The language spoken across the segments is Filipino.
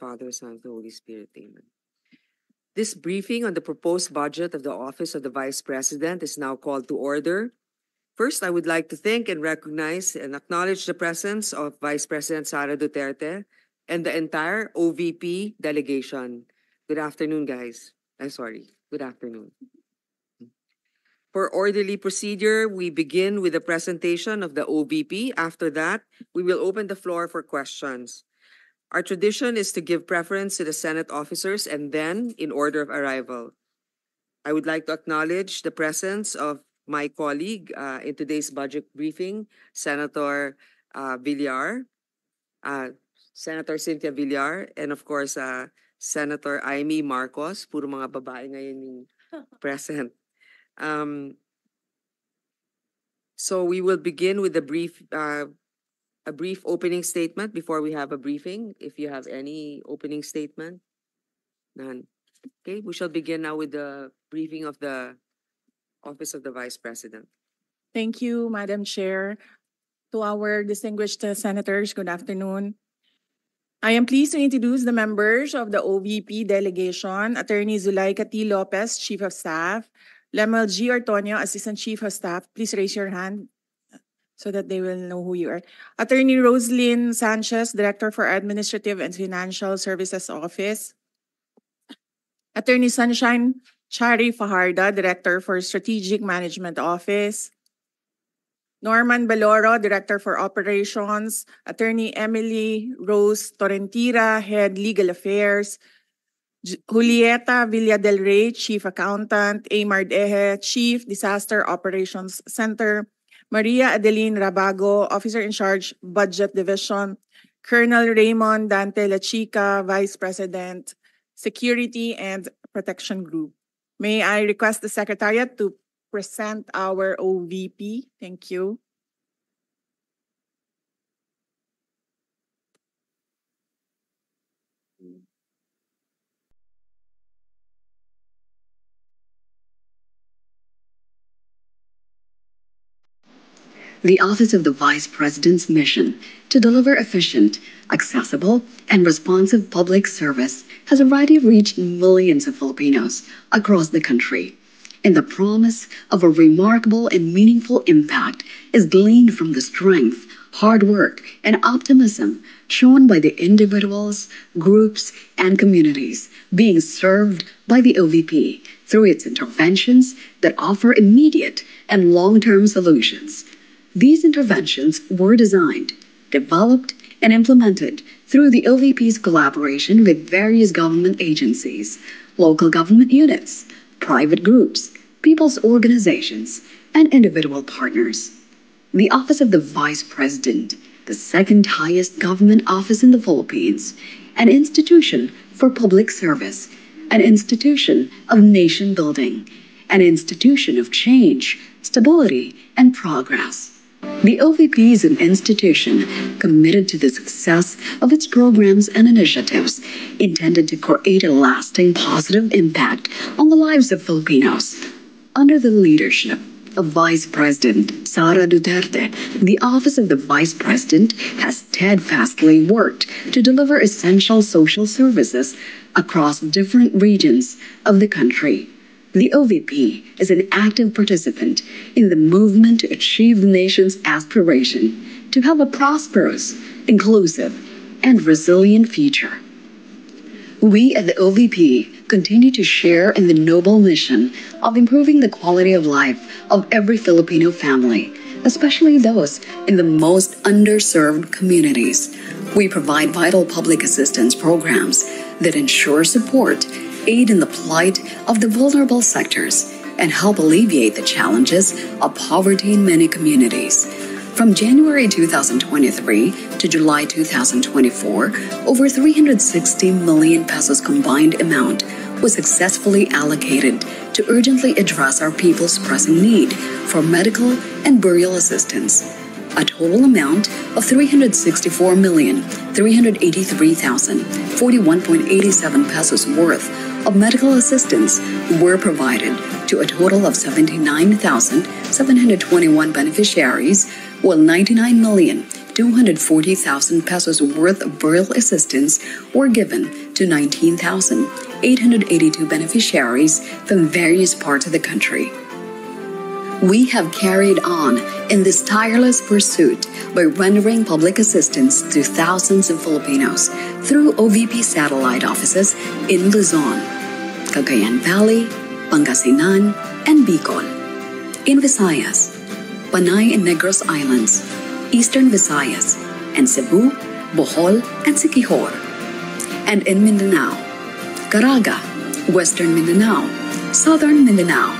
Father, Son, and the Holy Spirit. Amen. This briefing on the proposed budget of the Office of the Vice President is now called to order. First, I would like to thank and recognize and acknowledge the presence of Vice President Sara Duterte and the entire OVP delegation. Good afternoon, guys. Good afternoon. For orderly procedure, we begin with the presentation of the OVP. After that, we will open the floor for questions. Our tradition is to give preference to the Senate officers and then in order of arrival. I would like to acknowledge the presence of my colleague in today's budget briefing, Senator Villar, Senator Cynthia Villar, and of course, Senator Amy Marcos. Puro mga babae ngayon yung present. So we will begin with a brief opening statement before we have a briefing. If you have any opening statement, none. Okay, we shall begin now with the briefing of the Office of the Vice President. Thank you, Madam Chair. To our distinguished senators, good afternoon. I am pleased to introduce the members of the OVP delegation, Attorney Zulaika T. Lopez, Chief of Staff, Lemel G. Ortonio, Assistant Chief of Staff. Please raise your hand so that they will know who you are. Attorney Roslyn Sanchez, Director for Administrative and Financial Services Office. Attorney Sunshine Chari Fajarda, Director for Strategic Management Office. Norman Baloro, Director for Operations. Attorney Emily Rose Torrentira, Head Legal Affairs. Julieta Villa del Rey, Chief Accountant. Amard Eje, Chief Disaster Operations Center. Maria Adeline Rabago, Officer in Charge, Budget Division. Colonel Raymond Dante Lachica, Vice President, Security and Protection Group. May I request the Secretariat to present our OVP? Thank you. The Office of the Vice President's mission to deliver efficient, accessible, and responsive public service has already reached millions of Filipinos across the country. And the promise of a remarkable and meaningful impact is gleaned from the strength, hard work, and optimism shown by the individuals, groups, and communities being served by the OVP through its interventions that offer immediate and long-term solutions. These interventions were designed, developed, and implemented through the OVP's collaboration with various government agencies, local government units, private groups, people's organizations, and individual partners. The Office of the Vice President, the second highest government office in the Philippines, an institution for public service, an institution of nation building, an institution of change, stability, and progress. The OVP is an institution committed to the success of its programs and initiatives intended to create a lasting positive impact on the lives of Filipinos. Under the leadership of Vice President Sara Duterte, the Office of the Vice President has steadfastly worked to deliver essential social services across different regions of the country. The OVP is an active participant in the movement to achieve the nation's aspiration to have a prosperous, inclusive, and resilient future. We at the OVP continue to share in the noble mission of improving the quality of life of every Filipino family, especially those in the most underserved communities. We provide vital public assistance programs that ensure support, aid in the plight of the vulnerable sectors, and help alleviate the challenges of poverty in many communities. From January 2023 to July 2024, over 360 million pesos combined amount was successfully allocated to urgently address our people's pressing need for medical and burial assistance. A total amount of 364,383,041.87 pesos worth of medical assistance were provided to a total of 79,721 beneficiaries, while 99,2 240,000 pesos worth of burial assistance were given to 19,882 beneficiaries from various parts of the country. We have carried on in this tireless pursuit by rendering public assistance to thousands of Filipinos through OVP satellite offices in Luzon, Cagayan Valley, Pangasinan, and Bicol. In Visayas, Panay and Negros Islands, Eastern Visayas, and Cebu, Bohol, and Siquijor. And in Mindanao, Caraga, Western Mindanao, Southern Mindanao,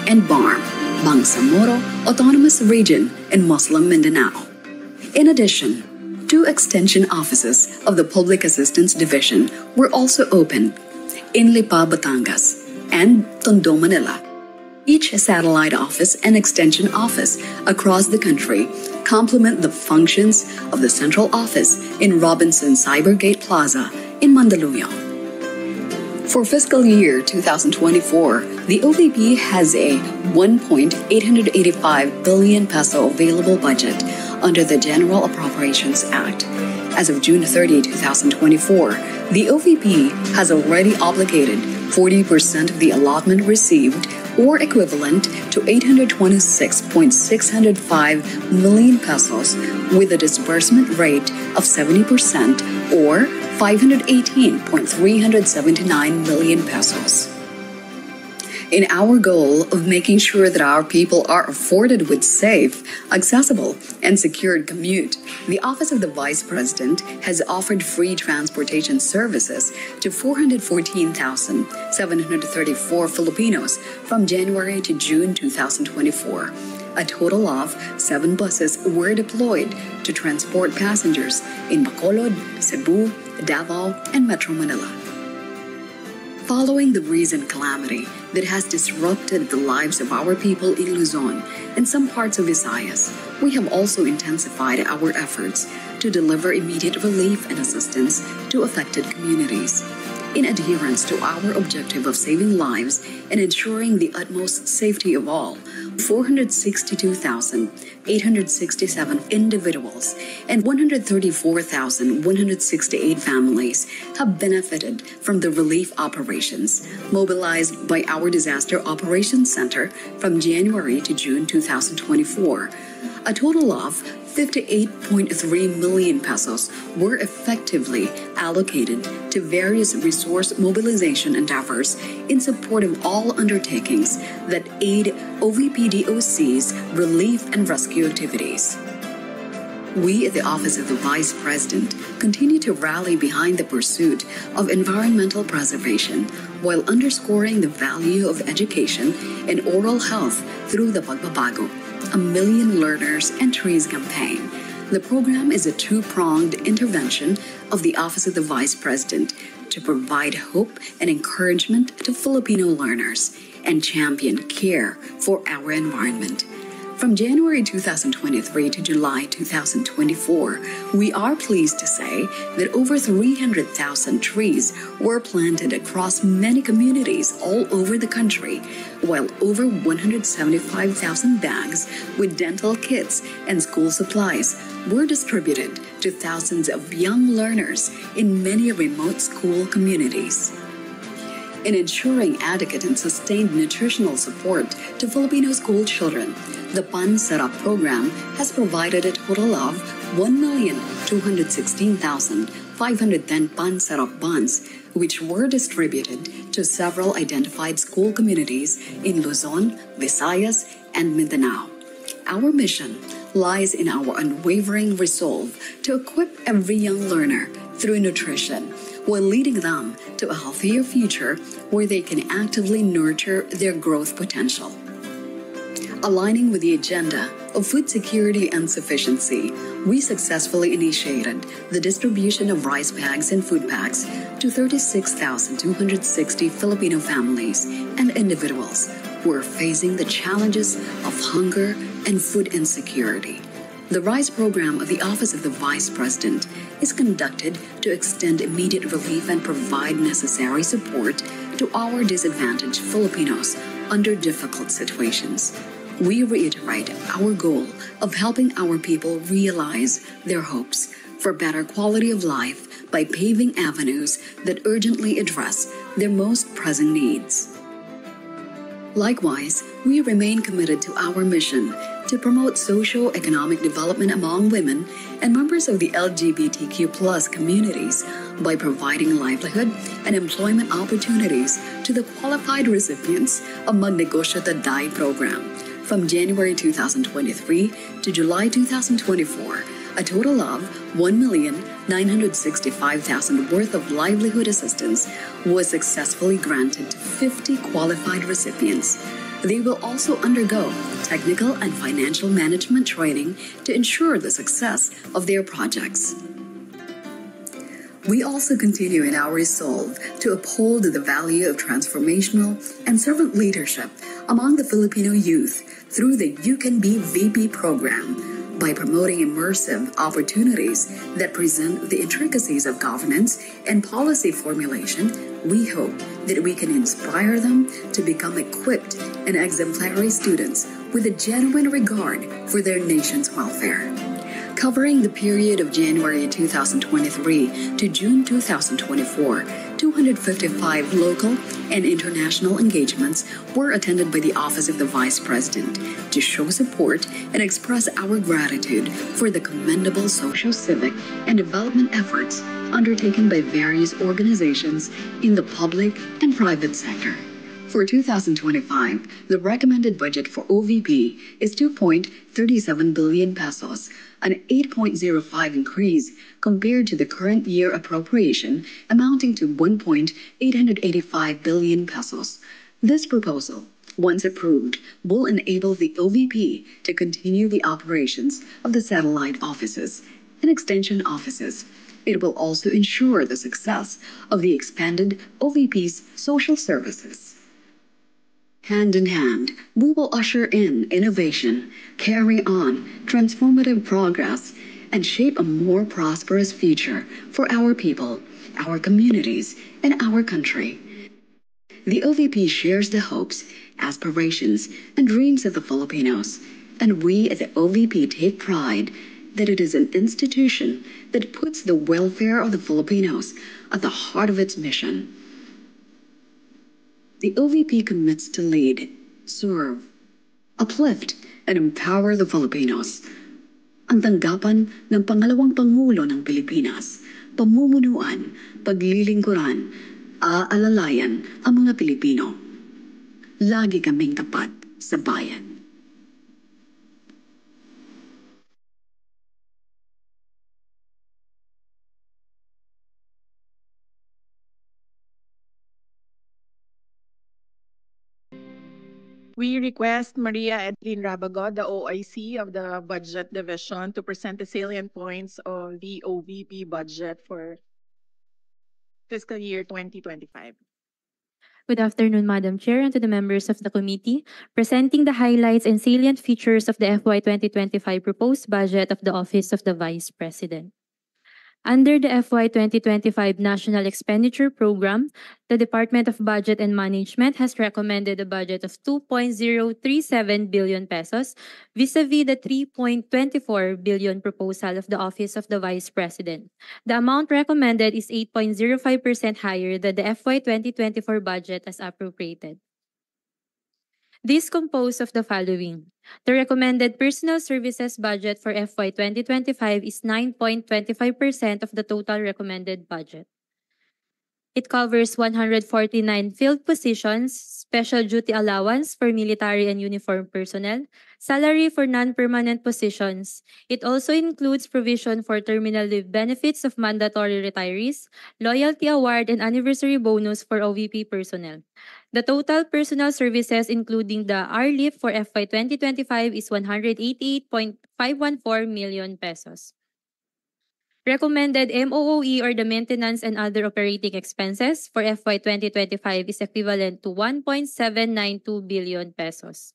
and BARM, Bangsamoro Autonomous Region in Muslim Mindanao. In addition, 2 extension offices of the Public Assistance Division were also opened in Lipa, Batangas, and Tondo, Manila. Each satellite office and extension office across the country complement the functions of the central office in Robinson Cybergate Plaza in Mandaluyong. For fiscal year 2024, the OVP has a 1.885 billion peso available budget under the General Appropriations Act. As of June 30, 2024, the OVP has already obligated 40% of the allotment received, or equivalent to 826.605 million pesos, with a disbursement rate of 70%, or 518.379 million pesos. In our goal of making sure that our people are afforded with safe, accessible, and secured commute, the Office of the Vice President has offered free transportation services to 414,734 Filipinos from January to June 2024. A total of 7 buses were deployed to transport passengers in Bacolod, Cebu, Davao, and Metro Manila. Following the recent calamity that has disrupted the lives of our people in Luzon and some parts of Visayas, we have also intensified our efforts to deliver immediate relief and assistance to affected communities. In adherence to our objective of saving lives and ensuring the utmost safety of all, 462,867 individuals and 134,168 families have benefited from the relief operations mobilized by our Disaster Operations Center from January to June 2024. A total of 58.3 million pesos were effectively allocated to various resource mobilization endeavors in support of all undertakings that aid OVP-DOC's relief and rescue activities. We at the Office of the Vice President continue to rally behind the pursuit of environmental preservation while underscoring the value of education and oral health through the Pagbabago, a Million Learners and Trees campaign. The program is a 2-pronged intervention of the Office of the Vice President to provide hope and encouragement to Filipino learners and champion care for our environment. From January 2023 to July 2024, we are pleased to say that over 300,000 trees were planted across many communities all over the country, while over 175,000 bags with dental kits and school supplies were distributed to thousands of young learners in many remote school communities. In ensuring adequate and sustained nutritional support to Filipino school children, the PAN Setup program has provided a total of 1,216,510 PAN Setup buns, which were distributed to several identified school communities in Luzon, Visayas, and Mindanao. Our mission lies in our unwavering resolve to equip every young learner through nutrition, while leading them to a healthier future where they can actively nurture their growth potential. Aligning with the agenda of food security and sufficiency, we successfully initiated the distribution of rice bags and food packs to 36,260 Filipino families and individuals who are facing the challenges of hunger and food insecurity. The RISE program of the Office of the Vice President is conducted to extend immediate relief and provide necessary support to our disadvantaged Filipinos under difficult situations. we reiterate our goal of helping our people realize their hopes for better quality of life by paving avenues that urgently address their most pressing needs. Likewise, we remain committed to our mission to promote socio-economic development among women and members of the LGBTQ+ communities by providing livelihood and employment opportunities to the qualified recipients of Magnegosyo Taday program from January 2023 to July 2024. A total of 1,965,000 worth of livelihood assistance was successfully granted to 50 qualified recipients. They will also undergo technical and financial management training to ensure the success of their projects. We also continue in our resolve to uphold the value of transformational and servant leadership among the Filipino youth through the You Can Be VP program. By promoting immersive opportunities that present the intricacies of governance and policy formulation, we hope that we can inspire them to become equipped and exemplary students with a genuine regard for their nation's welfare. Covering the period of January 2023 to June 2024, 255 local and international engagements were attended by the Office of the Vice President to show support and express our gratitude for the commendable social, civic, and development efforts undertaken by various organizations in the public and private sector. For 2025, the recommended budget for OVP is 2.37 billion pesos, an 8.05 increase compared to the current year appropriation amounting to 1.885 billion pesos. This proposal, once approved, will enable the OVP to continue the operations of the satellite offices and extension offices. It will also ensure the success of the expanded OVP's social services. Hand in hand, we will usher in innovation, carry on transformative progress, and shape a more prosperous future for our people, our communities, and our country. The OVP shares the hopes, aspirations, and dreams of the Filipinos, and we at the OVP take pride that it is an institution that puts the welfare of the Filipinos at the heart of its mission. The OVP commits to lead, serve, uplift, and empower the Filipinos. Ang tanggapan ng pangalawang Pangulo ng Pilipinas, pamumunuan, paglilingkuran, aalalayan ang mga Pilipino. Lagi kaming tapat sa bayan. We request Maria Edlin Rabago, the OIC of the Budget Division, to present the salient points of the OVP budget for fiscal year 2025. Good afternoon, Madam Chair, and to the members of the committee. Presenting the highlights and salient features of the FY 2025 proposed budget of the Office of the Vice President. Under the FY 2025 National Expenditure Program, the Department of Budget and Management has recommended a budget of 2.037 billion pesos vis-a-vis the 3.24 billion proposal of the Office of the Vice President. The amount recommended is 8.05% higher than the FY 2024 budget as appropriated. This composed of the following. The recommended personal services budget for FY 2025 is 9.25% of the total recommended budget. It covers 149 filled positions, special duty allowance for military and uniformed personnel, salary for non-permanent positions. It also includes provision for terminal leave benefits of mandatory retirees, loyalty award, and anniversary bonus for OVP personnel. The total personal services including the RLIF for FY 2025 is 188.514 million pesos. Recommended MOOE or the maintenance and other operating expenses for FY 2025 is equivalent to 1.792 billion pesos.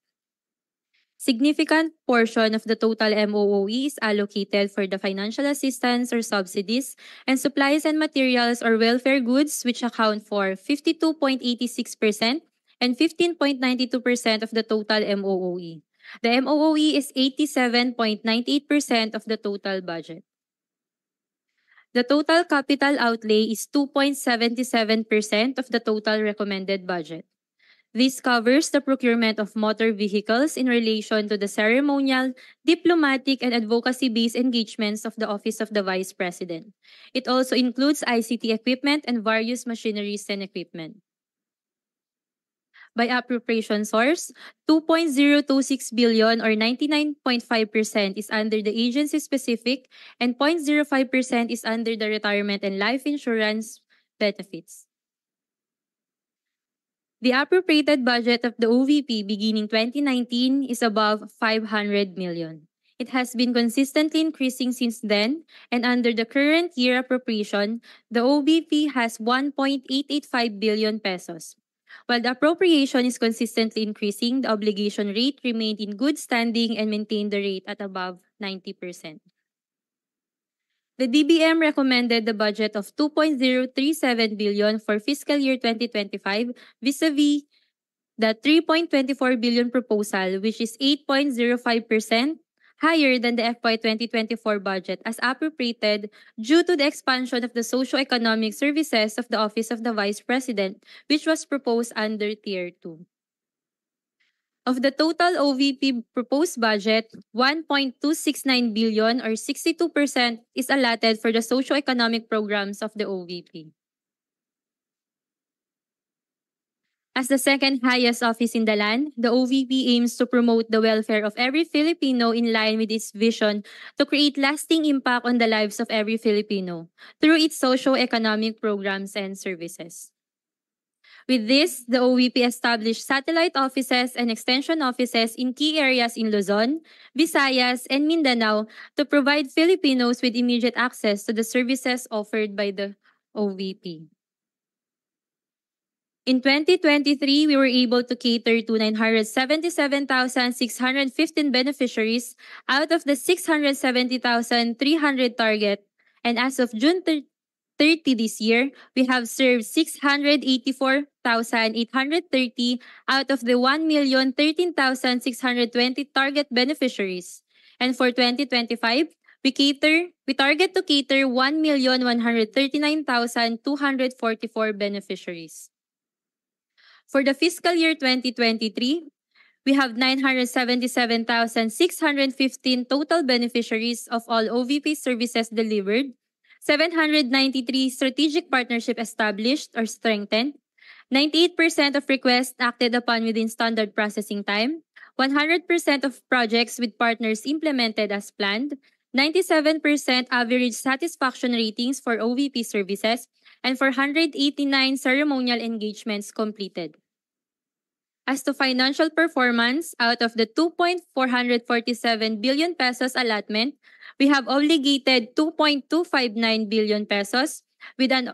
Significant portion of the total MOOE is allocated for the financial assistance or subsidies and supplies and materials or welfare goods, which account for 52.86% and 15.92% of the total MOOE. The MOOE is 87.98% of the total budget. The total capital outlay is 2.77% of the total recommended budget. This covers the procurement of motor vehicles in relation to the ceremonial, diplomatic, and advocacy-based engagements of the Office of the Vice President. It also includes ICT equipment and various machineries and equipment. By appropriation source, 2.026 billion or 99.5% is under the agency-specific and 0.05% is under the retirement and life insurance benefits. The appropriated budget of the OVP beginning 2019 is above 500 million. It has been consistently increasing since then, and under the current year appropriation, the OVP has 1.885 billion pesos. While the appropriation is consistently increasing, the obligation rate remained in good standing and maintained the rate at above 90%. The DBM recommended the budget of 2.037 billion for fiscal year 2025 vis-a-vis the 3.24 billion proposal, which is 8.05% higher than the FY 2024 budget as appropriated due to the expansion of the socio-economic services of the Office of the Vice President, which was proposed under Tier 2. Of the total OVP proposed budget, 1.269 billion or 62% is allotted for the socio-economic programs of the OVP. As the second highest office in the land, the OVP aims to promote the welfare of every Filipino in line with its vision to create lasting impact on the lives of every Filipino through its socio-economic programs and services. With this, the OVP established satellite offices and extension offices in key areas in Luzon, Visayas, and Mindanao to provide Filipinos with immediate access to the services offered by the OVP. In 2023, we were able to cater to 977,615 beneficiaries out of the 670,300 target, and as of June 30 this year, we have served 684,830 out of the 1,013,620 target beneficiaries. And for 2025, we target to cater 1,139,244 beneficiaries. For the fiscal year 2023, we have 977,615 total beneficiaries of all OVP services delivered, 793 strategic partnership established or strengthened, 98% of requests acted upon within standard processing time, 100% of projects with partners implemented as planned, 97% average satisfaction ratings for OVP services, and 489 ceremonial engagements completed. As to financial performance, out of the 2.447 billion pesos allotment, we have obligated 2.259 billion pesos with an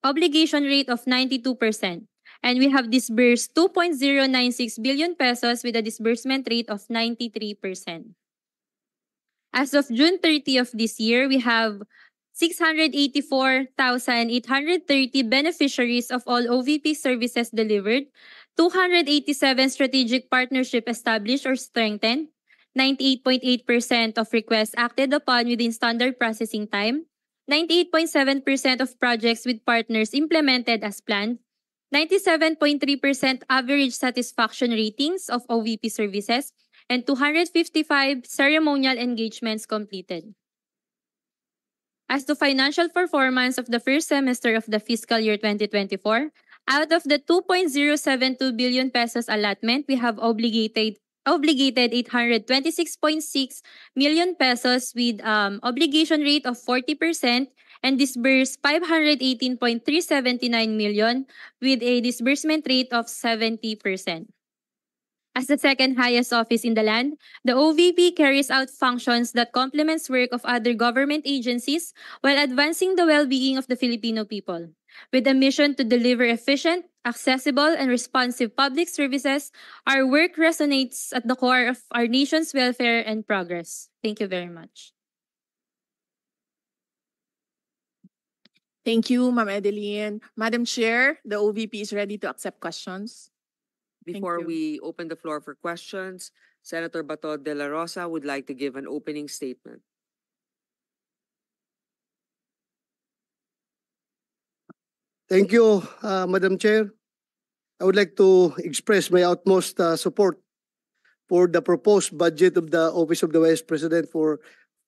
obligation rate of 92%. And we have disbursed 2.096 billion pesos with a disbursement rate of 93%. As of June 30 of this year, we have 684,830 beneficiaries of all OVP services delivered, 287 strategic partnership established or strengthened, 98.8% of requests acted upon within standard processing time, 98.7% of projects with partners implemented as planned, 97.3% average satisfaction ratings of OVP services, and 255 ceremonial engagements completed. As to financial performance of the first semester of the fiscal year 2024, out of the 2.072 billion pesos allotment, we have obligated 826.6 million pesos with obligation rate of 40% and disbursed 518.379 million with a disbursement rate of 70%. As the second highest office in the land, the OVP carries out functions that complements work of other government agencies while advancing the well-being of the Filipino people. With a mission to deliver efficient, accessible, and responsive public services, our work resonates at the core of our nation's welfare and progress. Thank you very much. Thank you, Ma'am Edeline. Madam Chair, the OVP is ready to accept questions. Before you. we open the floor for questions, Senator Bato de la Rosa would like to give an opening statement. Thank you, Madam Chair. I would like to express my utmost support for the proposed budget of the Office of the Vice President for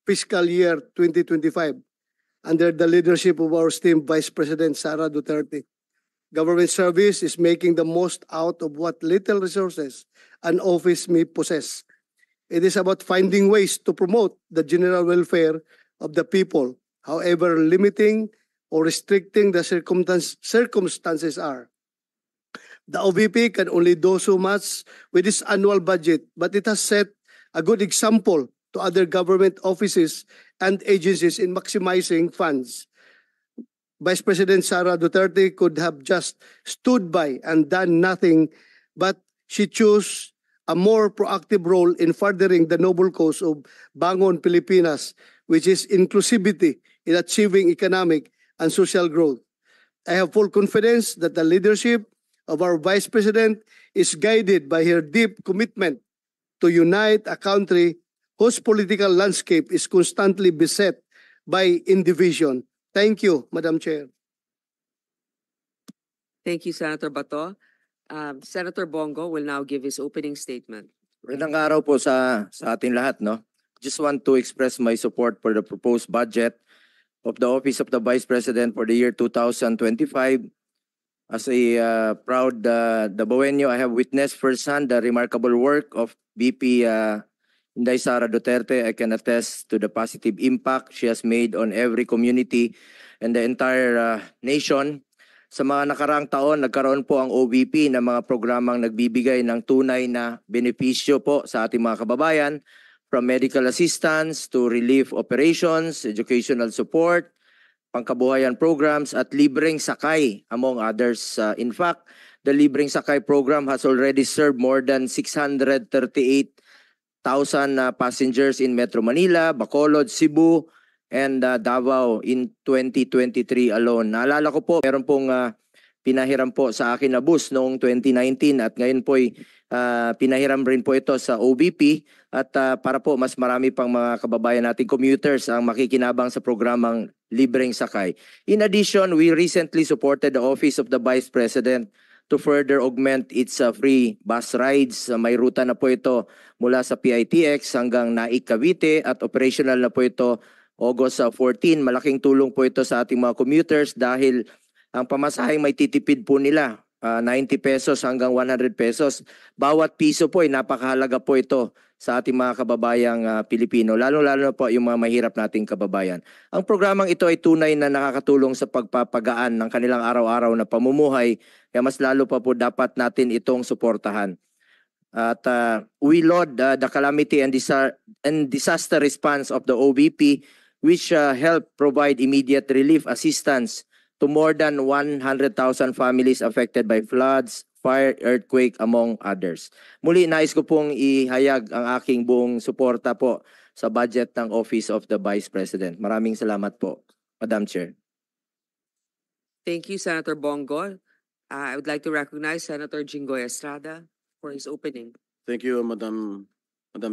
fiscal year 2025 under the leadership of our esteemed Vice President Sara Duterte. Government service is making the most out of what little resources an office may possess. It is about finding ways to promote the general welfare of the people, however limiting or restricting the circumstances are. The OVP can only do so much with its annual budget, but it has set a good example to other government offices and agencies in maximizing funds. Vice President Sara Duterte could have just stood by and done nothing, but she chose a more proactive role in furthering the noble cause of Bangon Pilipinas, which is inclusivity in achieving economic and social growth. I have full confidence that the leadership of our Vice President is guided by her deep commitment to unite a country whose political landscape is constantly beset by division. Thank you, Madam Chair. Thank you, Senator Bato. Senator Bongo will now give his opening statement. Magandang araw po sa ating lahat, no? Just want to express my support for the proposed budget of the Office of the Vice President for the year 2025. As a proud Dabawenyo, I have witnessed firsthand the remarkable work of VP Inday Sara Duterte. I can attest to the positive impact she has made on every community and the entire nation. Sa mga nakaraang taon, nagkaroon po ang OVP ng mga programang nagbibigay ng tunay na benepisyo po sa ating mga kababayan, from medical assistance to relief operations, educational support, pangkabuhayan programs at libreng sakay among others. In fact, the libreng sakay program has already served more than 638,000 passengers in Metro Manila, Bacolod, Cebu, and Davao in 2023 alone. Naalala ko po, meron pong pinahiram po sa akin na bus noong 2019 at ngayon po pinahiram rin po ito sa OVP at para po mas marami pang mga kababayan nating commuters ang makikinabang sa programang libreng sakay. In addition, we recently supported the Office of the Vice President to further augment its free bus rides. May ruta na po ito mula sa PITX hanggang Naik, Cavite at operational na po ito August 14. Malaking tulong po ito sa ating mga commuters dahil ang pamasaheng may titipid po nila 90 pesos hanggang 100 pesos. Bawat piso po ay napakahalaga po ito sa ating mga kababayang Pilipino, lalo-lalo na po yung mga mahirap nating kababayan. Ang programang ito ay tunay na nakakatulong sa pagpapagaan ng kanilang araw-araw na pamumuhay, kaya mas lalo pa po dapat natin itong suportahan. At we laud the calamity and disaster response of the OVP, which help provide immediate relief assistance to more than 100,000 families affected by floods, fire, earthquake, among others. Muli, nais ko pong ihayag ang aking buong suporta po sa budget ng Office of the Vice President. Maraming salamat po, Madam Chair. Thank you, Senator Bongo. I would like to recognize Senator Jinggoy Estrada for his opening. Thank you, Madam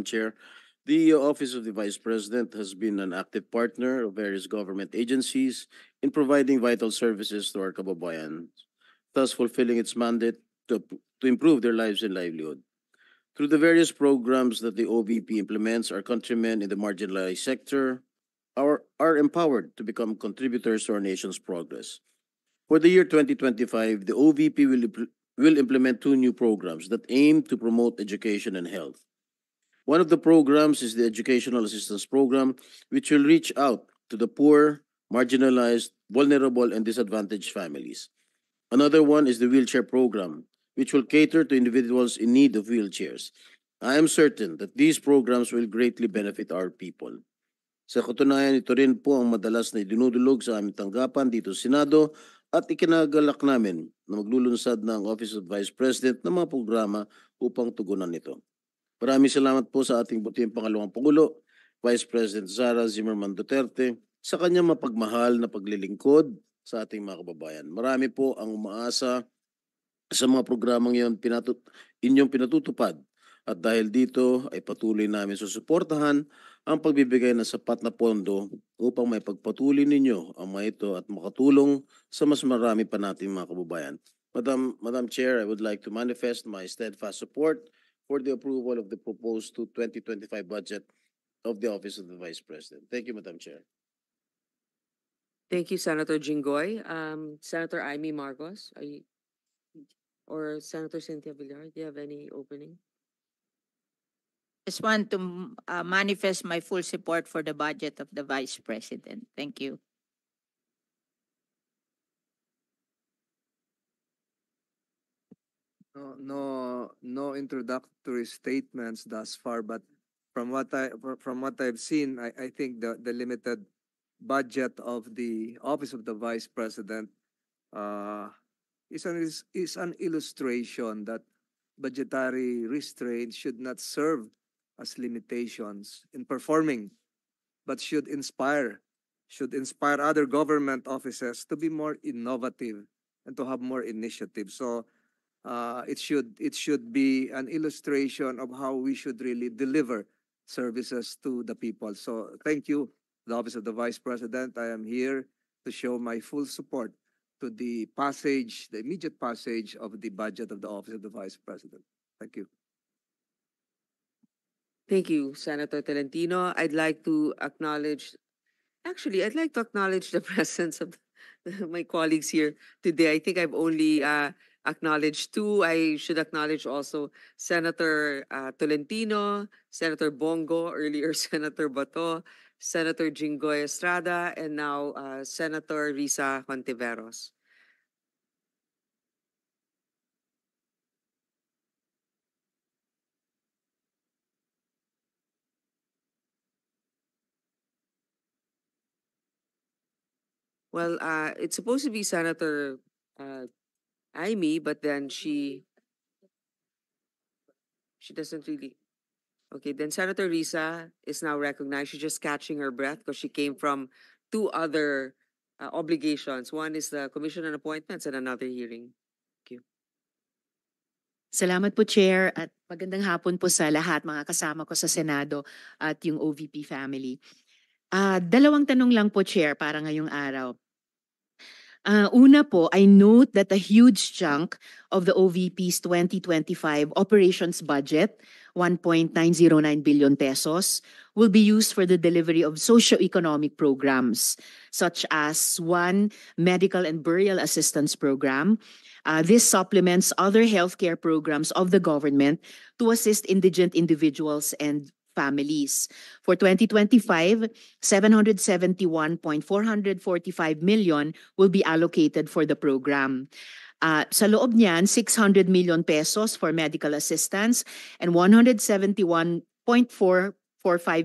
Chair. The Office of the Vice President has been an active partner of various government agencies in providing vital services to our kababayan, thus fulfilling its mandate to improve their lives and livelihood. Through the various programs that the OVP implements, our countrymen in the marginalized sector are empowered to become contributors to our nation's progress. For the year 2025, the OVP will implement 2 new programs that aim to promote education and health. One of the programs is the Educational Assistance Program, which will reach out to the poor, marginalized, vulnerable, and disadvantaged families. Another one is the Wheelchair Program, which will cater to individuals in need of wheelchairs. I am certain that these programs will greatly benefit our people. Sa katunayan, ito rin po ang madalas na idinudulog sa aming tanggapan dito sa Senado at ikinagalak namin na maglulunsad ng Office of Vice President ng mga programa upang tugunan ito. Maraming salamat po sa ating butihing pangalawang Pangulo, Vice President Sara Zimmerman Duterte, sa kanyang mapagmahal na paglilingkod sa ating mga kababayan. Marami po ang umaasa sa mga programang inyong pinatutupad At dahil dito ay patuloy namin susuportahan ang pagbibigay ng sapat na pondo upang may pagpatuloy ninyo ang mga ito at makatulong sa mas marami pa nating mga kababayan. Madam Chair, I would like to manifest my steadfast support for the approval of the proposed 2025 budget of the Office of the Vice President. Thank you, Madam Chair. Thank you, Senator Jinggoy. Senator Amy Marcos, or Senator Cynthia Villar, do you have any opening? Just want to manifest my full support for the budget of the Vice President. Thank you. No introductory statements thus far, but from what I've seen, I think the limited budget of the Office of the Vice President is an illustration that budgetary restraint should not serve as limitations in performing, but should inspire other government offices to be more innovative and to have more initiative. So it should be an illustration of how we should really deliver services to the people. So thank you, the Office of the Vice President. I am here to show my full support to the immediate passage of the budget of the Office of the Vice President. Thank you. Thank you, Senator Tolentino. I'd like to acknowledge the presence of my colleagues here today. I think I've only acknowledged two. I should acknowledge also Senator Tolentino, Senator Bongo, earlier Senator Bato, Senator Jinggoy Estrada, and now Senator Risa Hontiveros. Well, it's supposed to be Senator Amy, but then she doesn't really. Okay, then Senator Risa is now recognized. She's just catching her breath because she came from two other obligations. One is the Commission on Appointments and another hearing. Thank you. Salamat po, Chair, at magandang hapon po sa lahat, mga kasama ko sa Senado at yung OVP family. Dalawang tanong lang po, Chair, para ngayong araw. Una po, I note that a huge chunk of the OVP's 2025 operations budget, 1.909 billion pesos, will be used for the delivery of socio-economic programs, such as one medical and burial assistance program. This supplements other healthcare programs of the government to assist indigent individuals and families. For 2025, 771.445 million will be allocated for the program. Sa loob niyan, 600 million pesos for medical assistance and 171.445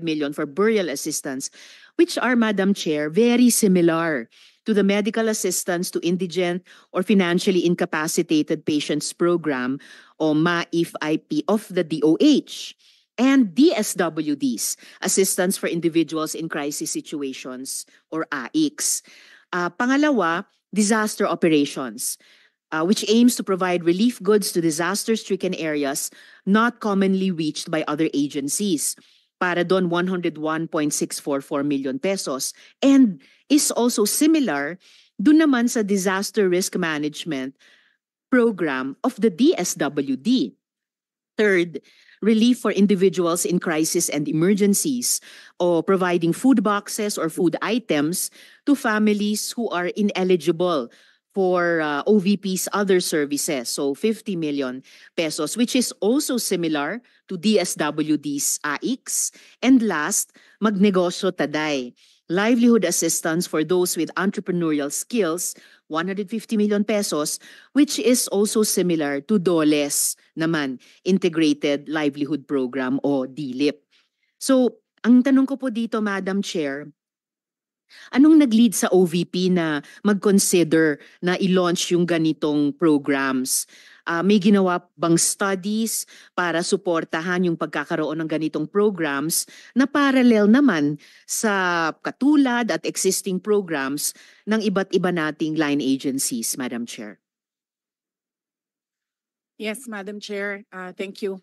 million for burial assistance, which are, Madam Chair, very similar to the medical assistance to indigent or financially incapacitated patients program, o MAIF-IP, of the DOH. And DSWDs, Assistance for Individuals in Crisis Situations, or AICS. Pangalawa, disaster operations, which aims to provide relief goods to disaster-stricken areas not commonly reached by other agencies. Para doon, 101.644 million pesos. And is also similar doon naman sa disaster risk management program of the DSWD. Third, relief for individuals in crisis and emergencies, or providing food boxes or food items to families who are ineligible for OVP's other services. So 50 million pesos, which is also similar to DSWD's AICS. And last, Magnegosyo Taday, livelihood assistance for those with entrepreneurial skills, 150 million pesos, which is also similar to DOLE's naman, Integrated Livelihood Program, o DLIP. So, ang tanong ko po dito, Madam Chair, anong nag-lead sa OVP na mag-consider na i-launch yung ganitong programs? May ginawa bang studies para suportahan yung pagkakaroon ng ganitong programs na parallel naman sa katulad at existing programs ng iba't iba nating line agencies, Madam Chair? Yes, Madam Chair. Thank you.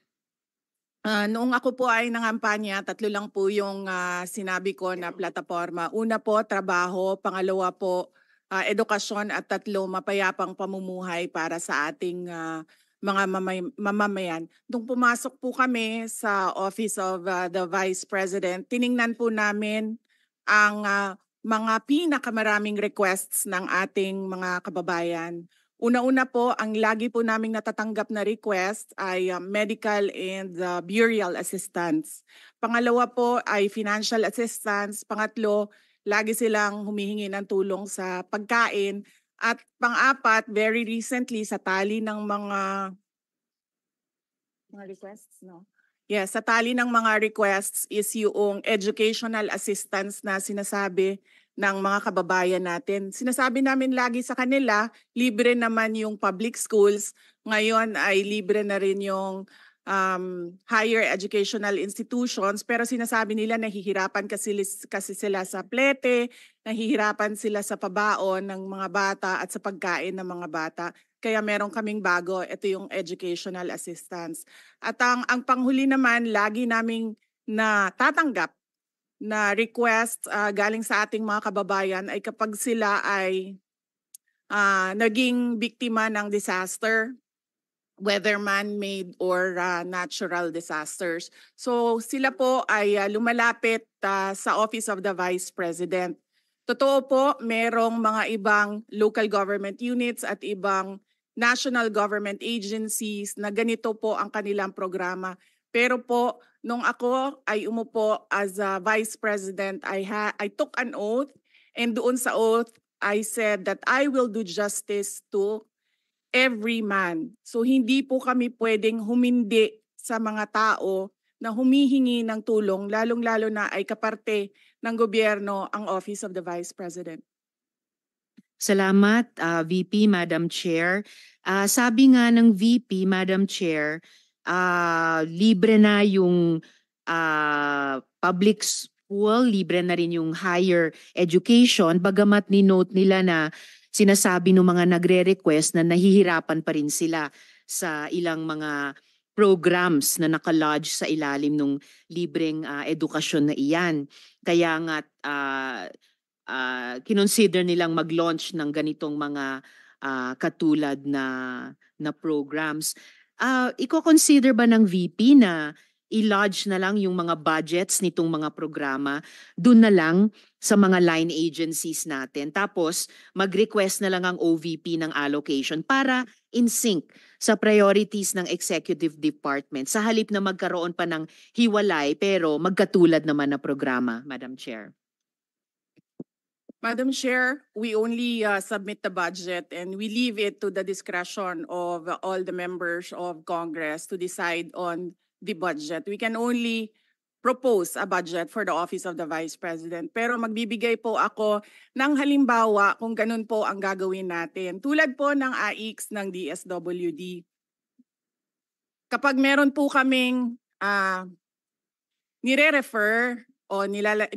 Noong ako po ay nangampanya, 3 lang po yung sinabi ko na plataforma. Una po, trabaho. Pangalawa po, edukasyon. At 3, mapayapang pamumuhay para sa ating mga mamamayan. Nung pumasok po kami sa Office of the Vice President, tiningnan po namin ang mga pinakamaraming requests ng ating mga kababayan. Una-una po, ang lagi po naming natatanggap na request ay medical and burial assistance. Pangalawa po ay financial assistance. Pangatlo, lagi silang humihingi ng tulong sa pagkain. At pang-apat, very recently, sa tali ng mga requests, no? Yes, sa tali ng mga requests is yung educational assistance na sinasabi ng mga kababayan natin. Sinasabi namin lagi sa kanila, libre naman yung public schools. Ngayon ay libre na rin yung higher educational institutions. Pero sinasabi nila nahihirapan kasi sila sa plete, nahihirapan sila sa pabaon ng mga bata at sa pagkain ng mga bata. Kaya meron kaming bago, ito yung educational assistance. At ang panghuli naman, lagi naming natatanggap na request galing sa ating mga kababayan ay kapag sila ay naging biktima ng disaster, whether man-made or natural disasters. So sila po ay lumalapit sa Office of the Vice President. Totoo po, merong mga ibang local government units at ibang national government agencies na ganito po ang kanilang programa. Pero po, nung ako ay umupo as a Vice President, I took an oath, and doon sa oath, I said that I will do justice to every man. So hindi po kami pwedeng humindi sa mga tao na humihingi ng tulong, lalong-lalo na ay kaparte ng gobyerno ang Office of the Vice President. Salamat, VP, Madam Chair. Sabi nga ng VP, Madam Chair, libre na yung public school, libre na rin yung higher education, bagamat ni-note nila na sinasabi ng mga nagre-request na nahihirapan pa rin sila sa ilang mga programs na nakalodge sa ilalim ng libreng edukasyon na iyan. Kaya nga kinonsider nilang mag-launch ng ganitong mga katulad na programs. Iko-consider ba ng VP na i-lodge na lang yung mga budgets nitong mga programa dun na lang sa mga line agencies natin? Tapos mag-request na lang ang OVP ng allocation para in sync sa priorities ng executive department sa halip na magkaroon pa ng hiwalay pero magkatulad naman na programa, Madam Chair. Madam Chair, we only submit the budget and we leave it to the discretion of all the members of Congress to decide on the budget. We can only propose a budget for the Office of the Vice President. Pero magbibigay po ako ng halimbawa kung ganun po ang gagawin natin. Tulad po ng AIX ng DSWD. Kapag meron po kaming nire-refer o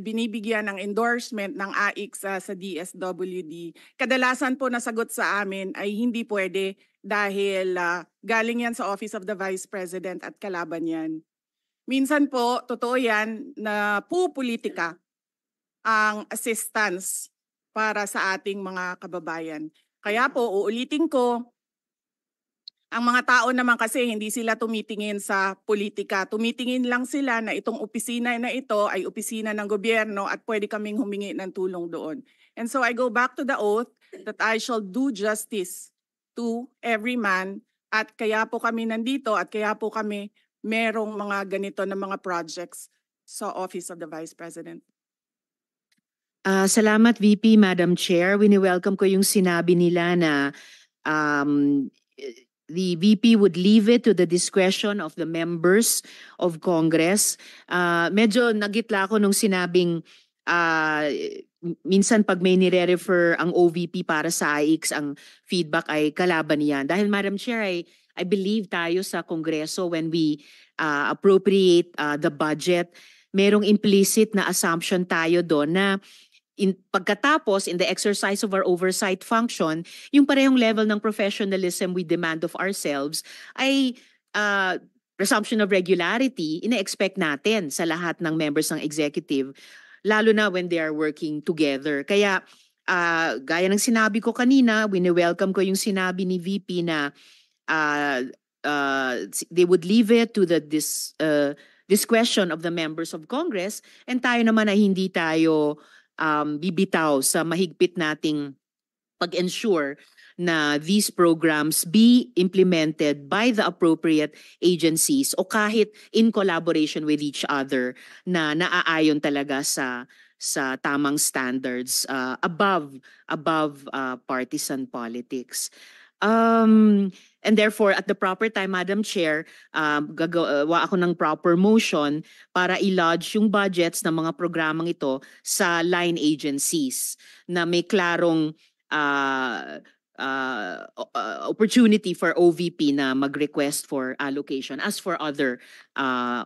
binibigyan ng endorsement ng AIX sa DSWD, kadalasan po nasagot sa amin ay hindi pwede dahil galing yan sa Office of the Vice President at kalaban yan. Minsan po, totoo yan na pupolitika ang assistance para sa ating mga kababayan. Kaya po, uulitin ko, ang mga tao naman kasi hindi sila tumitingin sa politika. Tumitingin lang sila na itong opisina na ito ay opisina ng gobyerno at pwede kaming humingi ng tulong doon. And so I go back to the oath that I shall do justice to every man, at kaya po kami nandito at kaya po kami merong mga ganito na mga projects sa Office of the Vice President. Salamat VP, Madam Chair. Wini-welcome ko yung sinabi nila na the VP would leave it to the discretion of the members of Congress. Medyo nagitla ako nung sinabing minsan pag may nire-refer ang OVP para sa AIX, ang feedback ay kalaban niyan. Dahil Madam Chair, I believe tayo sa Kongreso when we appropriate the budget, merong implicit na assumption tayo doon na pagkatapos, in the exercise of our oversight function, yung parehong level ng professionalism we demand of ourselves ay resumption of regularity, ine-expect natin sa lahat ng members ng executive, lalo na when they are working together. Kaya, gaya ng sinabi ko kanina, wini-welcome ko yung sinabi ni VP na they would leave it to the discretion of the members of Congress, and tayo naman ay hindi tayo bibitaw sa mahigpit nating pag-ensure na these programs be implemented by the appropriate agencies o kahit in collaboration with each other na naaayon talaga sa tamang standards above partisan politics. And therefore, at the proper time, Madam Chair, gagawa ako ng proper motion para i-lodge yung budgets ng mga programang ito sa line agencies na may klarong opportunity for OVP na mag-request for allocation as for other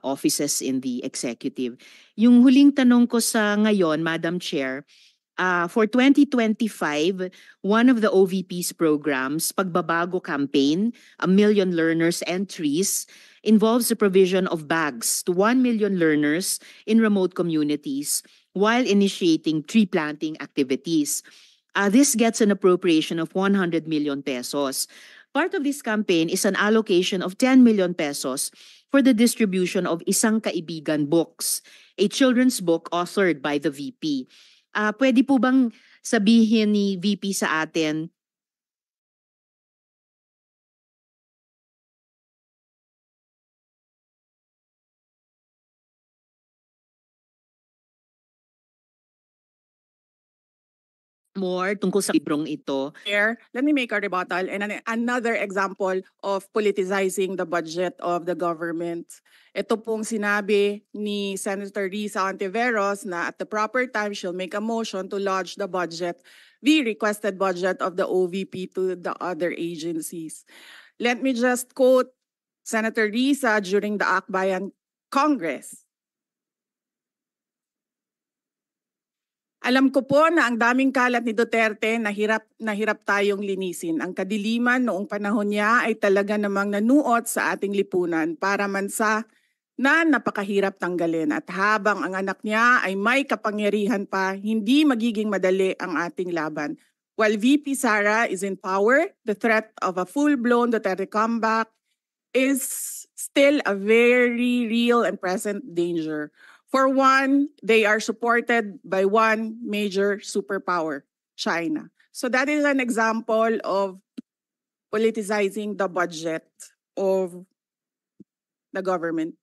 offices in the executive. Yung huling tanong ko sa ngayon, Madam Chair, for 2025, one of the OVP's programs, Pagbabago Campaign, 1 Million Learners Entries, involves the provision of bags to 1 million learners in remote communities while initiating tree planting activities. This gets an appropriation of 100 million pesos. Part of this campaign is an allocation of 10 million pesos for the distribution of Isang Kaibigan books, a children's book authored by the VP. Pwede po bang sabihin ni VP sa atin more tungkol sa librong ito? Chair, let me make a rebuttal and another example of politicizing the budget of the government. Ito pong sinabi ni Senator Risa Ontiveros na at the proper time she'll make a motion to lodge the budget, the requested budget of the OVP to the other agencies. Let me just quote Senator Risa during the Akbayan Congress. Alam ko po na ang daming kalat ni Duterte na hirap tayong linisin. Ang kadiliman noong panahon niya ay talaga namang nanuot sa ating lipunan para mansa na napakahirap tanggalin. At habang ang anak niya ay may kapangyarihan pa, hindi magiging madali ang ating laban. While VP Sara is in power, the threat of a full-blown Duterte comeback is still a very real and present danger. For one, they are supported by one major superpower, China. So that is an example of politicizing the budget of the government.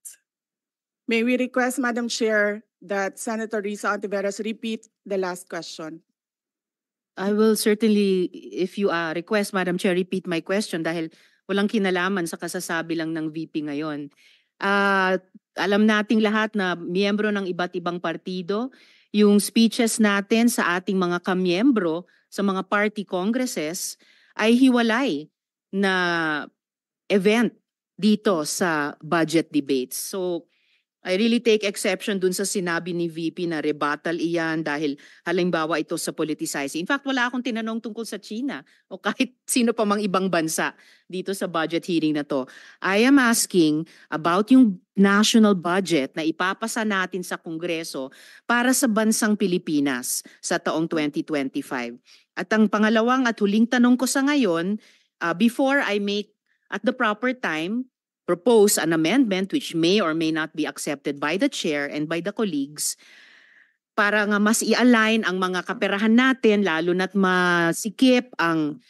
May we request, Madam Chair, that Senator Risa Ontiveros repeat the last question. I will certainly, if you request, Madam Chair, repeat my question dahil walang kinalaman sa kasasabi lang ng VP ngayon. Alam nating lahat na miyembro ng iba't ibang partido, yung speeches natin sa ating mga kamiyembro sa mga party congresses ay hiwalay na event dito sa budget debates. So I really take exception dun sa sinabi ni VP na rebuttal iyan dahil halimbawa ito sa politicizing. In fact, wala akong tinanong tungkol sa China o kahit sino pa mang ibang bansa dito sa budget hearing na to. I am asking about yung national budget na ipapasa natin sa Kongreso para sa bansang Pilipinas sa taong 2025. At ang pangalawang at huling tanong ko sa ngayon, before I make at the proper time propose an amendment which may or may not be accepted by the chair and by the colleagues para nga mas i-align ang mga kaperahan natin lalo na't masikip ang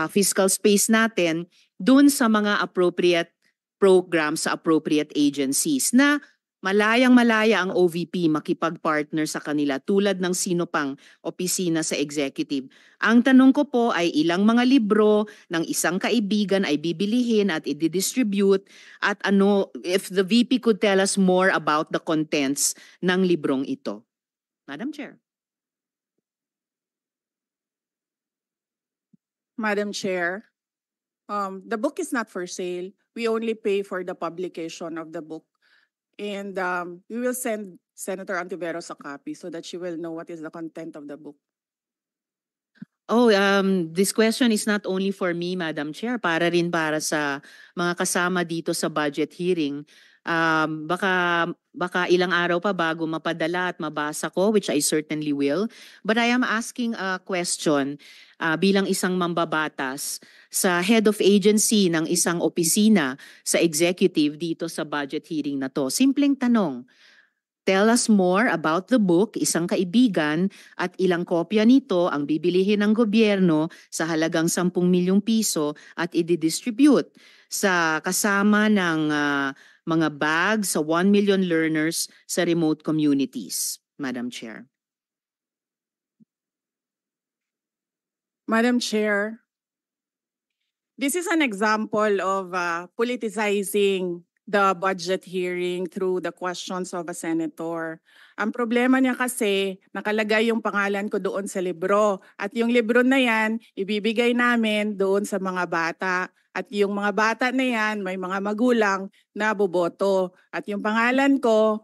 fiscal space natin dun sa mga appropriate programs sa appropriate agencies na malayang-malaya ang OVP makipag-partner sa kanila tulad ng sino pang opisina sa executive. Ang tanong ko po ay ilang mga libro ng Isang Kaibigan ay bibilihin at i-distribute at ano, if the VP could tell us more about the contents ng librong ito. Madam Chair. Madam Chair, the book is not for sale. We only pay for the publication of the book. And we will send Senator Ontiveros a copy so that she will know what is the content of the book. Oh, this question is not only for me, Madam Chair, para rin para sa mga kasama dito sa budget hearing. Baka ilang araw pa bago mapadala at mabasa ko, which I certainly will. But I am asking a question bilang isang mambabatas sa head of agency ng isang opisina sa executive dito sa budget hearing na to. Simpleng tanong. Tell us more about the book, Isang Kaibigan, at ilang kopya nito ang bibilihin ng gobyerno sa halagang 10 milyong piso at i-distribute sa kasama ng mga bags sa 1 million learners sa remote communities, Madam Chair. Madam Chair, this is an example of politicizing the budget hearing through the questions of a senator. Ang problema niya kasi, nakalagay yung pangalan ko doon sa libro. At yung libro na yan, ibibigay namin doon sa mga bata. At yung mga bata na yan, may mga magulang na boboto. At yung pangalan ko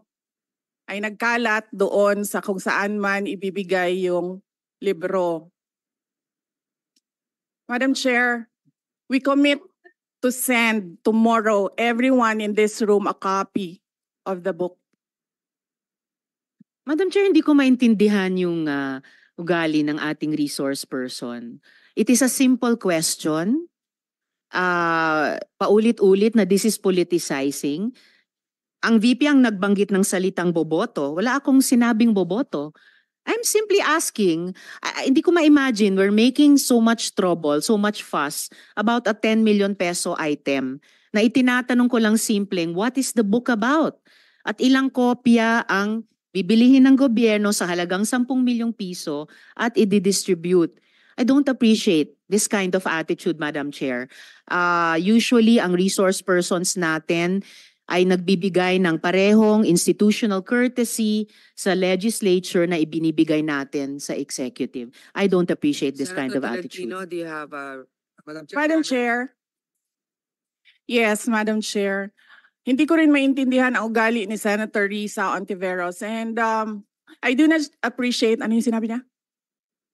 ay nagkalat doon sa kung saan man ibibigay yung libro. Madam Chair, we commit to send tomorrow everyone in this room a copy of the book. Madam Chair, hindi ko maintindihan yung ugali ng ating resource person. It is a simple question. Paulit-ulit na this is politicizing. Ang VP ang nagbanggit ng salitang boboto. Wala akong sinabing boboto. I'm simply asking, hindi ko ma-imagine we're making so much trouble, so much fuss about a 10 million peso item na itinatanong ko lang simpleng, what is the book about? At ilang kopya ang bibilihin ng gobyerno sa halagang 10 milyong piso at i-distribute. I don't appreciate this kind of attitude, Madam Chair. Usually, ang resource persons natin ay nagbibigay ng parehong institutional courtesy sa legislature na ibinibigay natin sa executive. I don't appreciate this kind of attitude. Tolentino, do you have Madam Chair? Yes, Madam Chair. Hindi ko rin maintindihan ang ugali ni Senator Risa Ontiveros. And I do not appreciate, ano yung sinabi niya?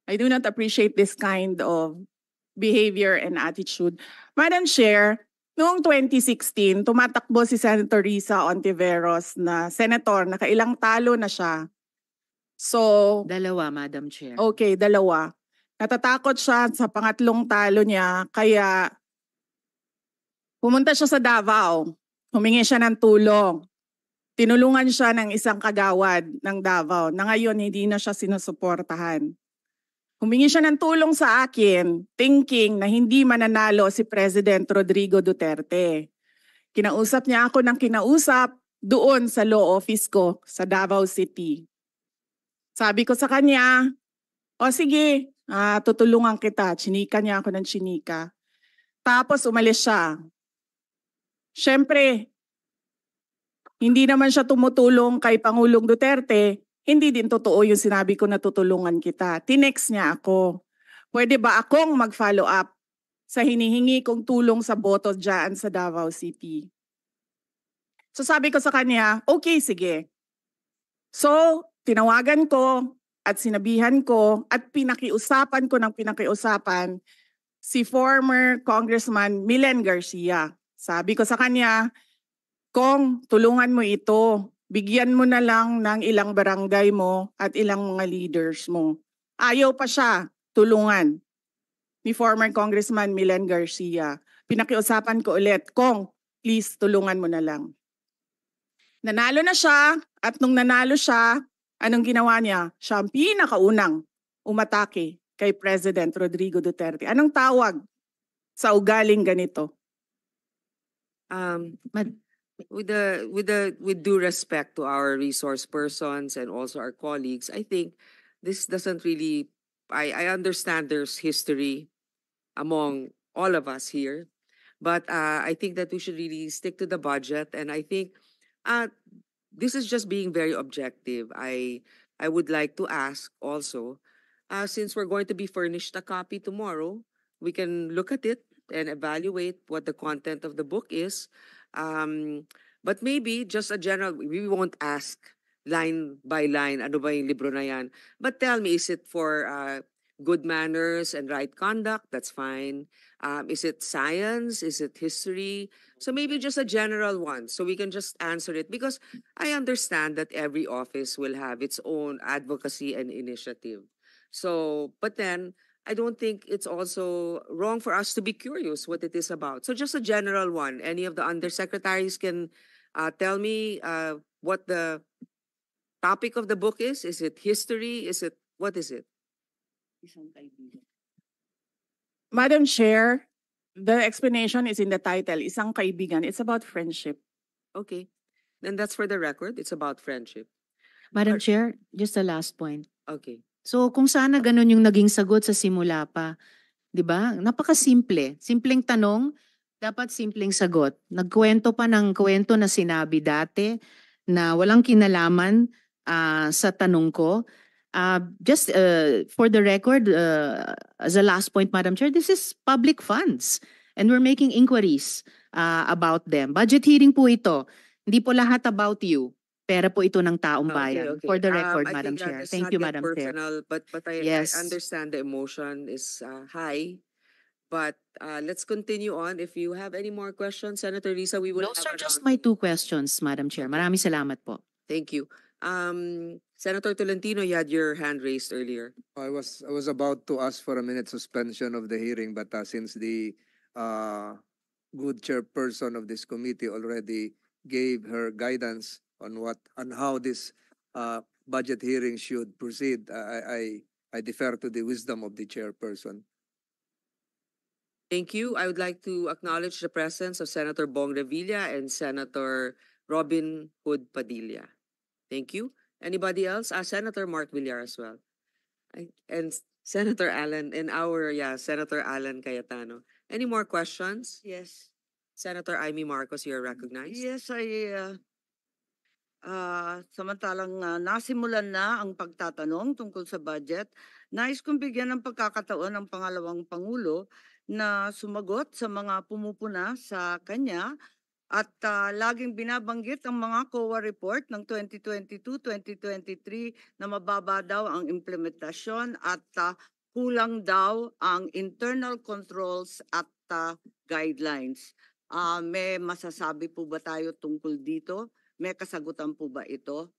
I do not appreciate this kind of behavior and attitude. Madam Chair, noong 2016, tumatakbo si Senator Risa Ontiveros na senator, nakailang talo na siya. So, Dalawa, Madam Chair. okay, dalawa. Natatakot siya sa pangatlong talo niya, kaya pumunta siya sa Davao. Humingi siya ng tulong. Tinulungan siya ng isang kagawad ng Davao na ngayon hindi na siya sinusuportahan. Humingi siya ng tulong sa akin, thinking na hindi mananalo si President Rodrigo Duterte. Kinausap niya ako ng kinausap doon sa law office ko sa Davao City. Sabi ko sa kanya, o sige, tutulungan kita. Chinika niya ako ng chinika. Tapos umalis siya. Siyempre, hindi naman siya tumutulong kay Pangulong Duterte. Hindi din totoo yung sinabi ko na tutulungan kita. Tinext niya ako. Pwede ba akong mag-follow up sa hinihingi kong tulong sa boto dyan sa Davao City? So sabi ko sa kanya, okay, sige. So, tinawagan ko at sinabihan ko at pinakiusapan ko ng pinakiusapan si former Congressman Milen Garcia. Sabi ko sa kanya, Kong, tulungan mo ito. Bigyan mo na lang ng ilang barangay mo at ilang mga leaders mo. Ayaw pa siya tulungan ni former Congressman Milen Garcia. Pinakiusapan ko ulit, Kong, please tulungan mo na lang. Nanalo na siya at nung nanalo siya, anong ginawa niya? Siya ang pinakaunang umatake kay President Rodrigo Duterte. Anong tawag sa ugaling ganito? With due respect to our resource persons and also our colleagues, I think this doesn't really, I understand there's history among all of us here, but I think that we should really stick to the budget. And I think this is just being very objective. I would like to ask also, since we're going to be furnished a copy tomorrow, we can look at it and evaluate what the content of the book is. But maybe just a general, we won't ask line by line, ano ba yung libro na yan. But tell me, is it for good manners and right conduct? That's fine. Is it science? Is it history? So maybe just a general one so we can just answer it, because I understand that every office will have its own advocacy and initiative. So, but then I don't think it's also wrong for us to be curious what it is about. So just a general one. Any of the undersecretaries can tell me what the topic of the book is? Is it history? What is it? Madam Chair, the explanation is in the title, Isang Kaibigan. It's about friendship. Okay. Then that's for the record. It's about friendship. Madam Chair, just a last point. Okay. So kung sana ganun yung naging sagot sa simula pa, 'di ba? Napakasimple. Simpleng tanong, dapat simpleng sagot. Nagkwento pa ng kwento na sinabi dati na walang kinalaman sa tanong ko. Just for the record, as a last point, Madam Chair, this is public funds and we're making inquiries about them. Budget hearing po ito. Hindi po lahat about you. Pera po ito ng taong bayan. Okay. For the record, I Madam think Chair. let's Thank not you, get Madam Chair. personal, but I Yes. understand the emotion is high. But let's continue on. If you have any more questions, Senator Risa, we will Those have are just around- my 2 questions, Madam Chair. Maraming salamat po. Thank you. Senator Tolentino, you had your hand raised earlier. I was about to ask for a minute suspension of the hearing, but since the good chairperson of this committee already gave her guidance on how this budget hearing should proceed, I defer to the wisdom of the chairperson. Thank you. I would like to acknowledge the presence of Senator Bong Revilla and Senator Robin Hood Padilla. Thank you. Anybody else? Senator Mark Villar as well. And Senator Alan, Senator Alan Cayetano. Any more questions? Yes. Senator Amy Marcos, you're recognized. Yes, samantalang nasimulan na ang pagtatanong tungkol sa budget, nais kong bigyan ng pagkakataon ng pangalawang Pangulo na sumagot sa mga pumupuna sa kanya at laging binabanggit ang mga COA report ng 2022-2023 na mababa daw ang implementasyon at kulang daw ang internal controls at guidelines. May masasabi po ba tayo tungkol dito? May kasagutan po ba ito?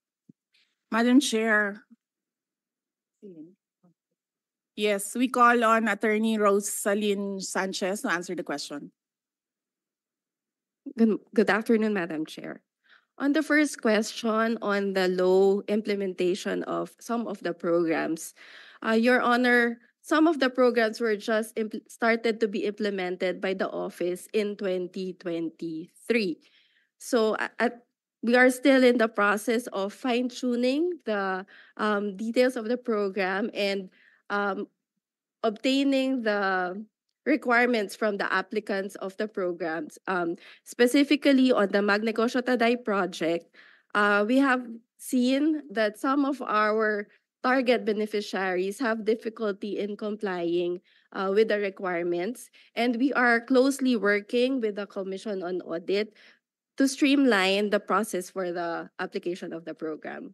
Madam Chair. Yes, we call on Attorney Rosaline Sanchez to answer the question. Good afternoon, Madam Chair. On the first question on the low implementation of some of the programs, Your Honor, some of the programs were just started to be implemented by the office in 2023. So we are still in the process of fine-tuning the details of the program and obtaining the requirements from the applicants of the programs. Specifically on the Mag Negosyo Taday project, we have seen that some of our target beneficiaries have difficulty in complying with the requirements, and we are closely working with the Commission on Audit to streamline the process for the application of the program.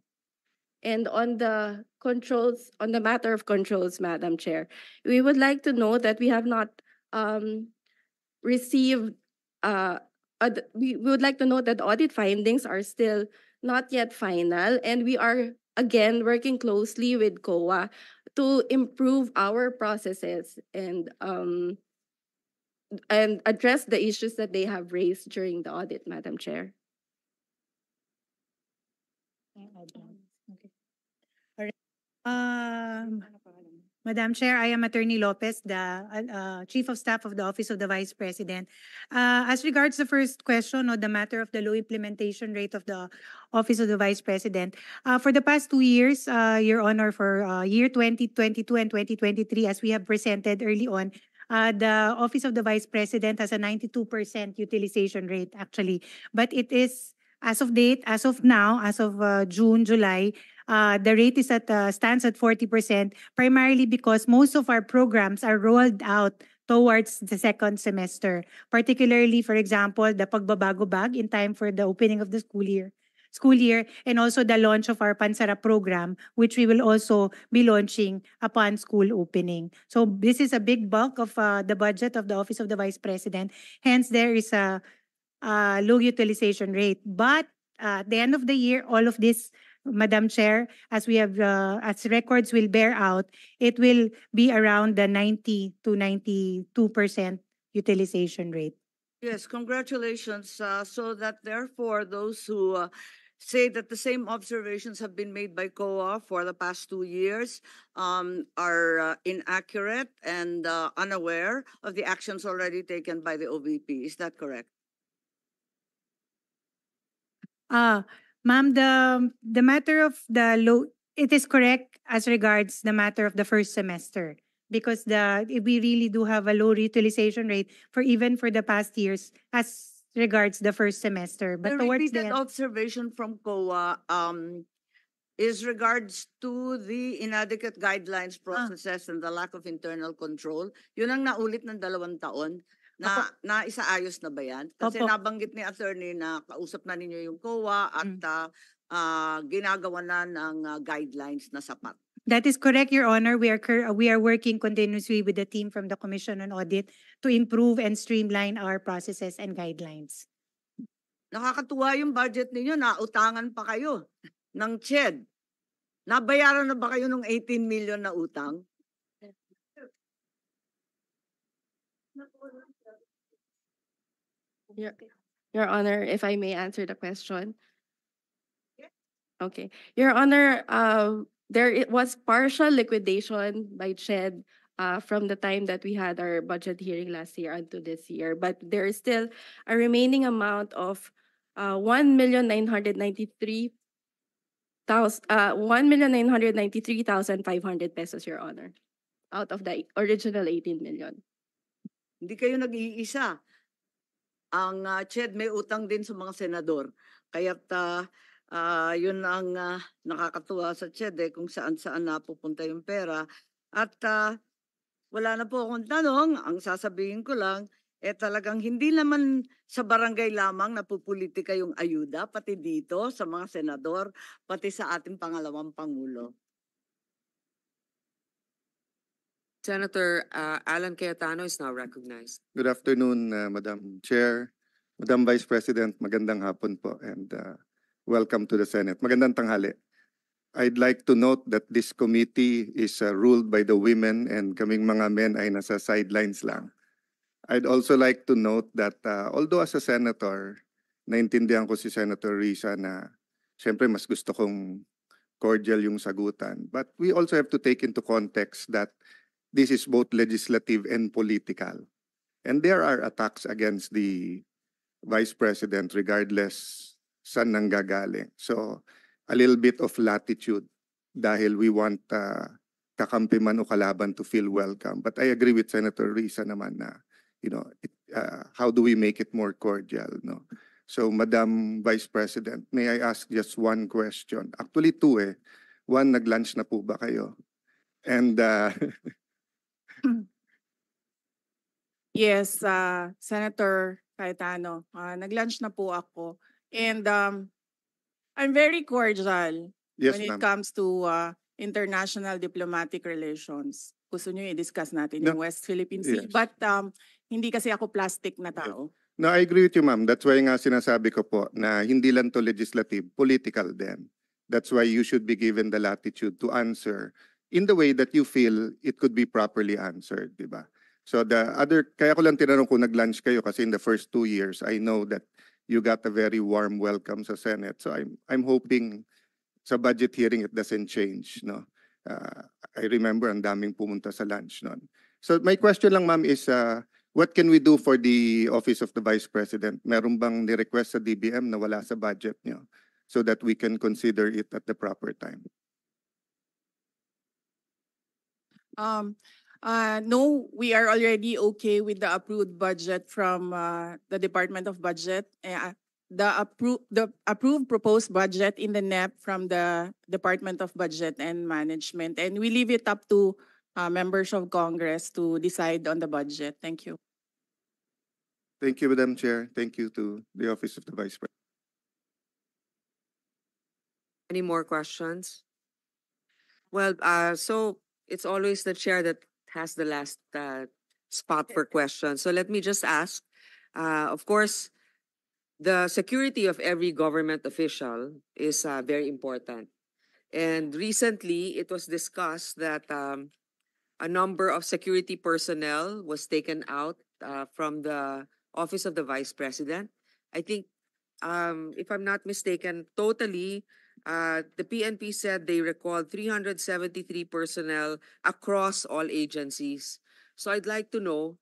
And on the controls, on the matter of controls, Madam Chair, we would like to know that we have not received, we would like to know that audit findings are still not yet final, and we are again working closely with COA to improve our processes and address the issues that they have raised during the audit, Madam Chair. Madam Chair, I am Attorney Lopez, the Chief of Staff of the Office of the Vice President. As regards the first question on the matter of the low implementation rate of the Office of the Vice President, for the past 2 years, Your Honor, for year 2022 and 2023, as we have presented early on, the Office of the Vice President has a 92% utilization rate, actually. But it is, as of date, as of now, as of June, July, the rate is stands at 40%, primarily because most of our programs are rolled out towards the second semester, particularly, for example, the Pagbabago Bag in time for the opening of the school year. school year, and also the launch of our Pansara program, which we will also be launching upon school opening. So this is a big bulk of the budget of the Office of the Vice President. Hence, there is a low utilization rate. But at the end of the year, all of this, Madam Chair, as we have, as records will bear out, it will be around the 90 to 92% utilization rate. Yes, congratulations. So that therefore, those who say that the same observations have been made by COA for the past 2 years are inaccurate and unaware of the actions already taken by the OVP. Is that correct? Ma'am, the matter of the low, it is correct as regards the matter of the first semester, because we really do have a low utilization rate for even for the past years as regards the first semester. But The towards repeated the observation from COA is regards to the inadequate guidelines, processes, and the lack of internal control. Yun ang naulit ng 2 taon. Na isaayos na ba yan? Kasi Opo. nabanggit ni attorney na kausap na ninyo yung COA at ginagawa na ng guidelines na sapat. That is correct, Your Honor. We are working continuously with the team from the Commission on Audit to improve and streamline our processes and guidelines. Nakakatuwa yung budget ninyo, nautangan pa kayo ng CHED. Nabayaran na ba kayo ng 18 million na utang? Your Honor, if I may answer the question. Okay. Your Honor, it was partial liquidation by CHED from the time that we had our budget hearing last year unto this year. But there is still a remaining amount of 1,993,500 pesos, Your Honor, out of the original 18 million. Hindi kayo nag-iisa. Ang CHED may utang din sa mga senador. Kaya't yun ang nakakatuwa sa CHED kung saan-saan napupunta yung pera. At wala na po akong tanong. Ang sasabihin ko lang, talagang hindi naman sa barangay lamang napupolitika yung ayuda, pati dito sa mga senador, pati sa ating pangalawang Pangulo. Senator Alan Cayetano is now recognized. Good afternoon, Madam Chair. Madam Vice President, magandang hapon po and welcome to the Senate. Magandang tanghali. I'd like to note that this committee is ruled by the women and kaming mga men ay nasa sidelines lang. I'd also like to note that although as a senator, naintindihan ko si Senator Risa na siyempre mas gusto kong cordial yung sagutan. But we also have to take into context that this is both legislative and political. And there are attacks against the Vice President regardless saan nanggagaling. So a little bit of latitude dahil we want kakampi man o kalaban to feel welcome. But I agree with Senator Risa naman na, how do we make it more cordial? No? So Madam Vice President, may I ask just one question? Actually two eh. One, nag-lunch na po ba kayo? And Yes, Senator Cayetano, nag-lunch na po ako. And I'm very cordial yes, when it ma'am. comes to international diplomatic relations. Gusto nyo i-discuss natin No, yung West Philippine Sea. yes. But hindi kasi ako plastic na tao. No, I agree with you, ma'am. That's why nga sinasabi ko po na hindi lang to legislative, political din. That's why you should be given the latitude to answer in the way that you feel it could be properly answered, di ba? So kaya ko lang tinanong kung nag-lunch kayo kasi in the first 2 years, I know that you got a very warm welcome sa Senate. So I'm hoping sa budget hearing it doesn't change, no? I remember ang daming pumunta sa lunch noon. So my question lang, ma'am, is what can we do for the Office of the Vice President? Meron bang ni-request sa DBM na wala sa budget niyo so that we can consider it at the proper time? No, we are already okay with the approved budget from the Department of Budget. The approved proposed budget in the NEP from the Department of Budget and Management. And we leave it up to members of Congress to decide on the budget. Thank you. Thank you, Madam Chair. Thank you to the Office of the Vice President. Any more questions? Well, so it's always the chair that has the last spot for questions. So let me just ask, of course, the security of every government official is very important. And recently, it was discussed that a number of security personnel was taken out from the Office of the Vice President. I think, if I'm not mistaken, totally, the PNP said they recalled 373 personnel across all agencies. So I'd like to know,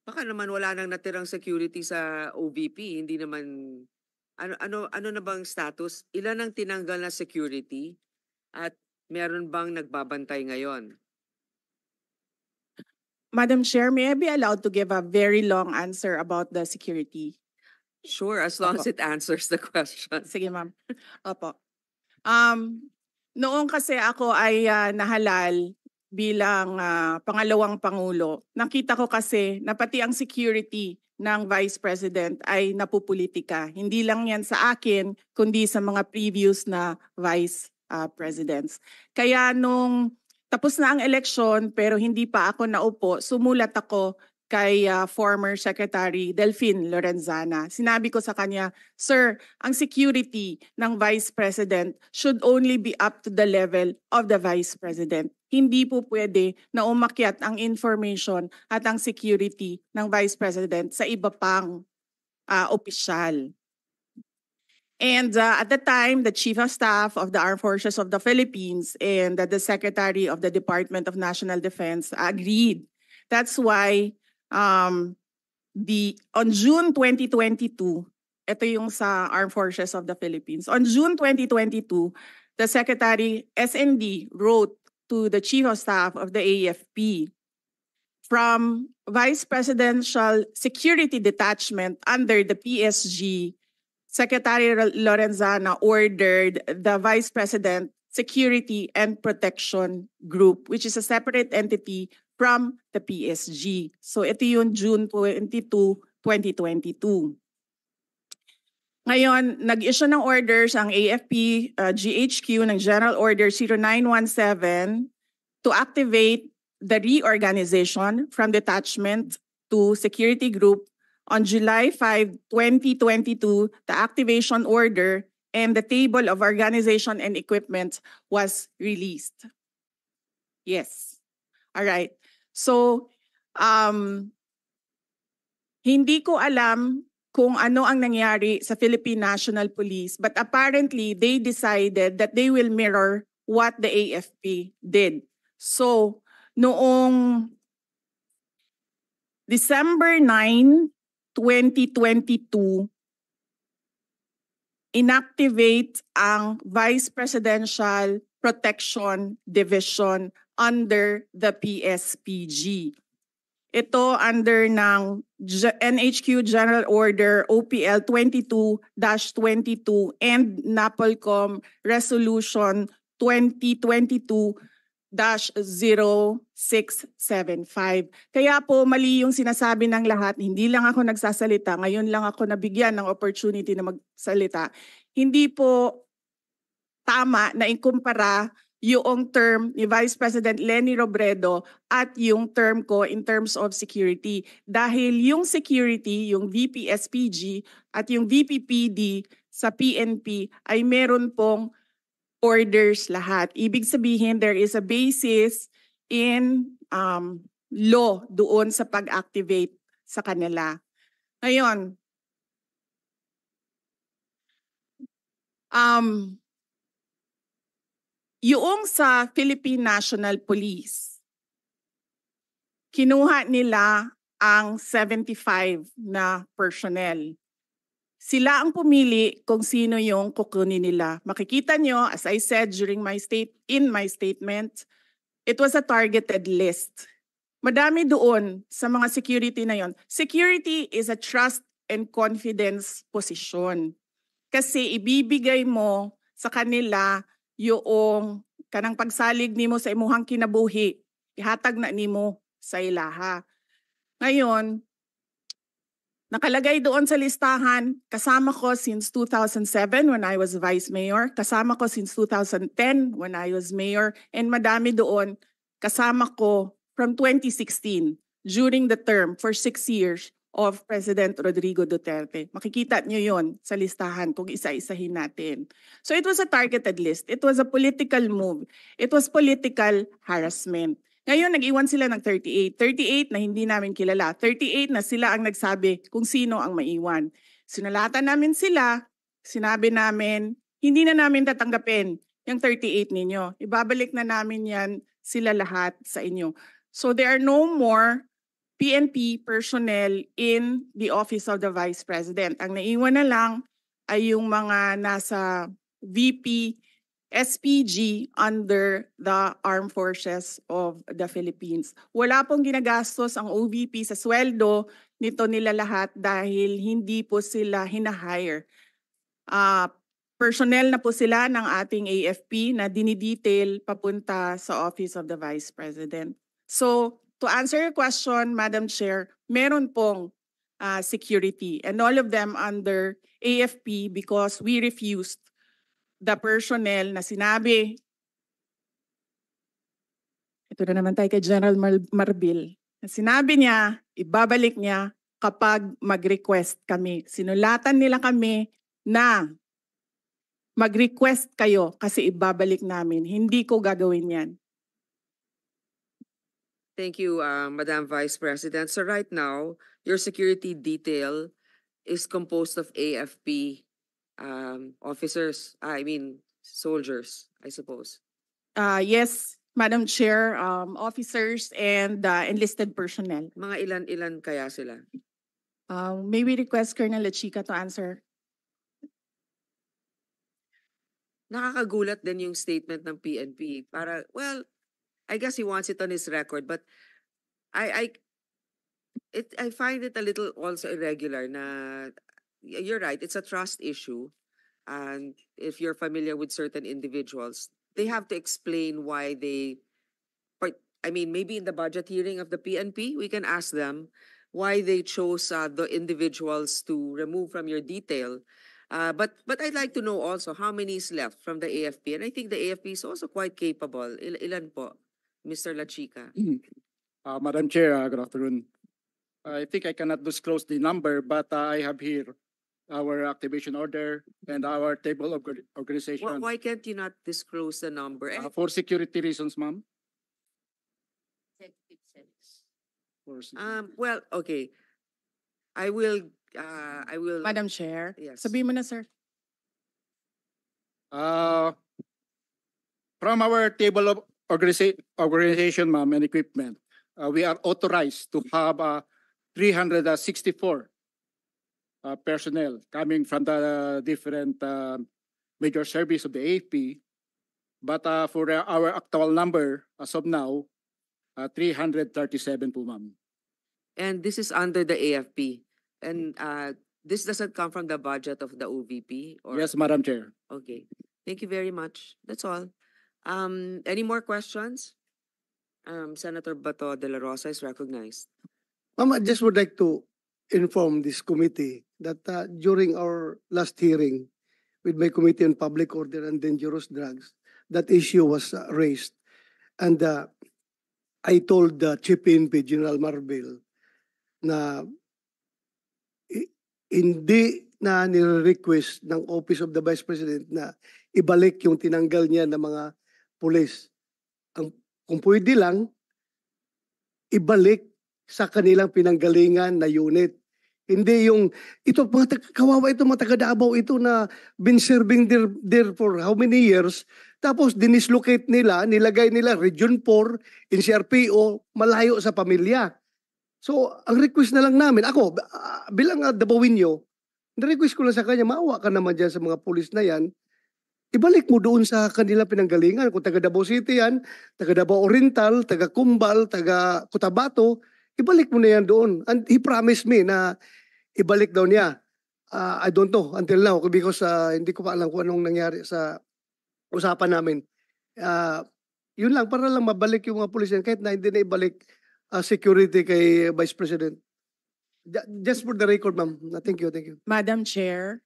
baka naman wala nang natirang security sa OVP, hindi naman, ano na bang status? Ilan ang tinanggal na security at meron bang nagbabantay ngayon? Madam Chair, may I be allowed to give a very long answer about the security? Sure, as long as it answers the question. Sige, ma'am. Opo. Noong kasi ako ay nahalal bilang pangalawang pangulo, nakita ko kasi na pati ang security ng Vice President ay napupulitika. Hindi lang yan sa akin, kundi sa mga previous na Vice Presidents. Kaya nung tapos na ang eleksyon pero hindi pa ako naupo, sumulat ako kay former Secretary Delphine Lorenzana. Sinabi ko sa kanya, Sir, ang security ng Vice President should only be up to the level of the Vice President. Hindi po pwede na umakyat ang information at ang security ng Vice President sa iba pang opisyal. And at the time, the Chief of Staff of the Armed Forces of the Philippines and the Secretary of the Department of National Defense agreed. That's why on June 2022, ito yung sa Armed Forces of the Philippines. On June 2022, the Secretary SND wrote to the Chief of Staff of the AFP from Vice Presidential Security Detachment under the PSG. Secretary Lorenzana ordered the Vice President Security and Protection Group, which is a separate entity from the PSG. So ito yung June 22, 2022. Ngayon, nag-issue ng orders ang AFP GHQ ng General Order 0917 to activate the reorganization from detachment to security group. On July 5, 2022, the activation order and the table of organization and equipment was released. Yes. All right. So, hindi ko alam kung ano ang nangyari sa Philippine National Police, but apparently they decided that they will mirror what the AFP did. So, noong December 9, 2022, inactivate ang Vice Presidential Protection Division under the PSPG. Ito under ng NHQ General Order OPL 22-22 and NAPOLCOM Resolution 2022-0675. Kaya po mali yung sinasabi ng lahat, hindi lang ako nagsasalita, ngayon lang ako nabigyan ng opportunity na magsalita. Hindi po tama na ikumpara yung term ni Vice President Leni Robredo at yung term ko in terms of security. Dahil yung security, yung VP-SPG at yung VP-PD sa PNP ay meron pong orders lahat. Ibig sabihin, there is a basis in law doon sa pag-activate sa kanila. Ngayon, yung sa Philippine National Police, kinuha nila ang 75 na personnel. Sila ang pumili kung sino yung kukunin nila. Makikita nyo, as I said during my statement, it was a targeted list. Madami doon sa mga security na yon. Security is a trust and confidence position. Kasi ibibigay mo sa kanila yung kanang pagsalig nimo sa imuhang kinabuhi, ihatag na nimo sa ilaha. Ngayon, Nakalagay doon sa listahan, kasama ko since 2007 when I was vice mayor, kasama ko since 2010 when I was mayor, and madami doon kasama ko from 2016 during the term for 6 years of President Rodrigo Duterte. Makikita nyo yon sa listahan kung isa-isahin natin. So it was a targeted list. It was a political move. It was political harassment. Ngayon, nag-iwan sila ng 38. 38 na hindi namin kilala. 38 na sila ang nagsabi kung sino ang maiwan. Sinalatan namin sila, sinabi namin, hindi na namin tatanggapin yung 38 ninyo. Ibabalik na namin yan sila lahat sa inyo. So there are no more PNP personnel in the Office of the Vice President. Ang naiwan na lang ay yung mga nasa VP SPG under the Armed Forces of the Philippines. Wala pong ginagastos ang OVP sa sweldo nito nila lahat dahil hindi po sila hinahire. Personnel na po sila ng ating AFP na dinidetail papunta sa Office of the Vice President. So, to answer your question, Madam Chair, meron pong security and all of them under AFP because we refused the personnel na sinabi, ito na naman tayo kay General Marbil, na sinabi niya, ibabalik niya kapag mag-request kami. Sinulatan nila kami na mag-request kayo kasi ibabalik namin. Hindi ko gagawin yan. Thank you, Madam Vice President. So right now, your security detail is composed of AFP officers, soldiers, I suppose. Yes, Madam Chair, officers and enlisted personnel. Mga ilan kaya sila? May we request Colonel Lachica to answer? Nakakagulat din yung statement ng PNP. I guess he wants it on his record, but I find it a little also irregular na you're right, it's a trust issue. And if you're familiar with certain individuals, they have to explain why maybe in the budget hearing of the PNP, we can ask them why they chose the individuals to remove from your detail. But I'd like to know also how many is left from the AFP. And I think the AFP is also quite capable. Ilan po, Mr. Lachica? Madam Chair, good afternoon. I think I cannot disclose the number, but I have here our activation order and our table of organization. Why can't you not disclose the number? For security reasons, ma'am. Well, okay. I will. Madam Chair, Yes. sabihin mo na, sir. From our table of organization, ma'am, and equipment, we are authorized to have 364 personnel coming from the different major service of the AFP. But for our actual number, as of now, 337 po, ma'am. And this is under the AFP. And this doesn't come from the budget of the OVP? Or? Yes, Madam Chair. Okay. Thank you very much. That's all. Any more questions? Senator Bato de la Rosa is recognized. Ma'am, I just would like to inform this committee that during our last hearing with my Committee on Public Order and Dangerous Drugs, that issue was raised. And I told the Chief PNP, General Marbil, na hindi na nire-request ng Office of the Vice President na ibalik yung tinanggal niya ng mga pulis. Kung pwede lang, ibalik sa kanilang pinanggalingan na unit. Hindi yung, ito, kawawa ito, mga taga-Davao ito na been serving there for how many years, tapos dinislocate nila, nilagay nila Region 4, NCRPO, malayo sa pamilya. So, ang request na lang namin, ako, bilang Davaoenyo, na-request ko lang sa kanya, maawa ka naman dyan sa mga pulis na yan, ibalik mo doon sa kanila pinanggalingan. Kung taga Davao City yan, taga Davao Oriental, taga Cumbal, taga Cotabato, ibalik mo na yan doon. And he promised me na ibalik daw niya. I don't know until now because hindi ko pa alam kung anong nangyari sa usapan namin. Yun lang, para lang mabalik yung mga pulis yan kahit na hindi na ibalik security kay Vice President. Just for the record, ma'am. Thank you, thank you. Madam Chair.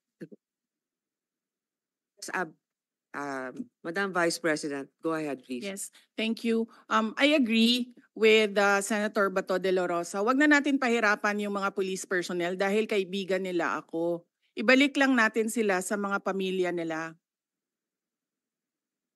Madam Vice President, go ahead, please. Yes, thank you. I agree with Senator Bato de la Rosa. Wag na natin pahirapan yung mga police personnel dahil kaibigan nila ako. Ibalik lang natin sila sa mga pamilya nila.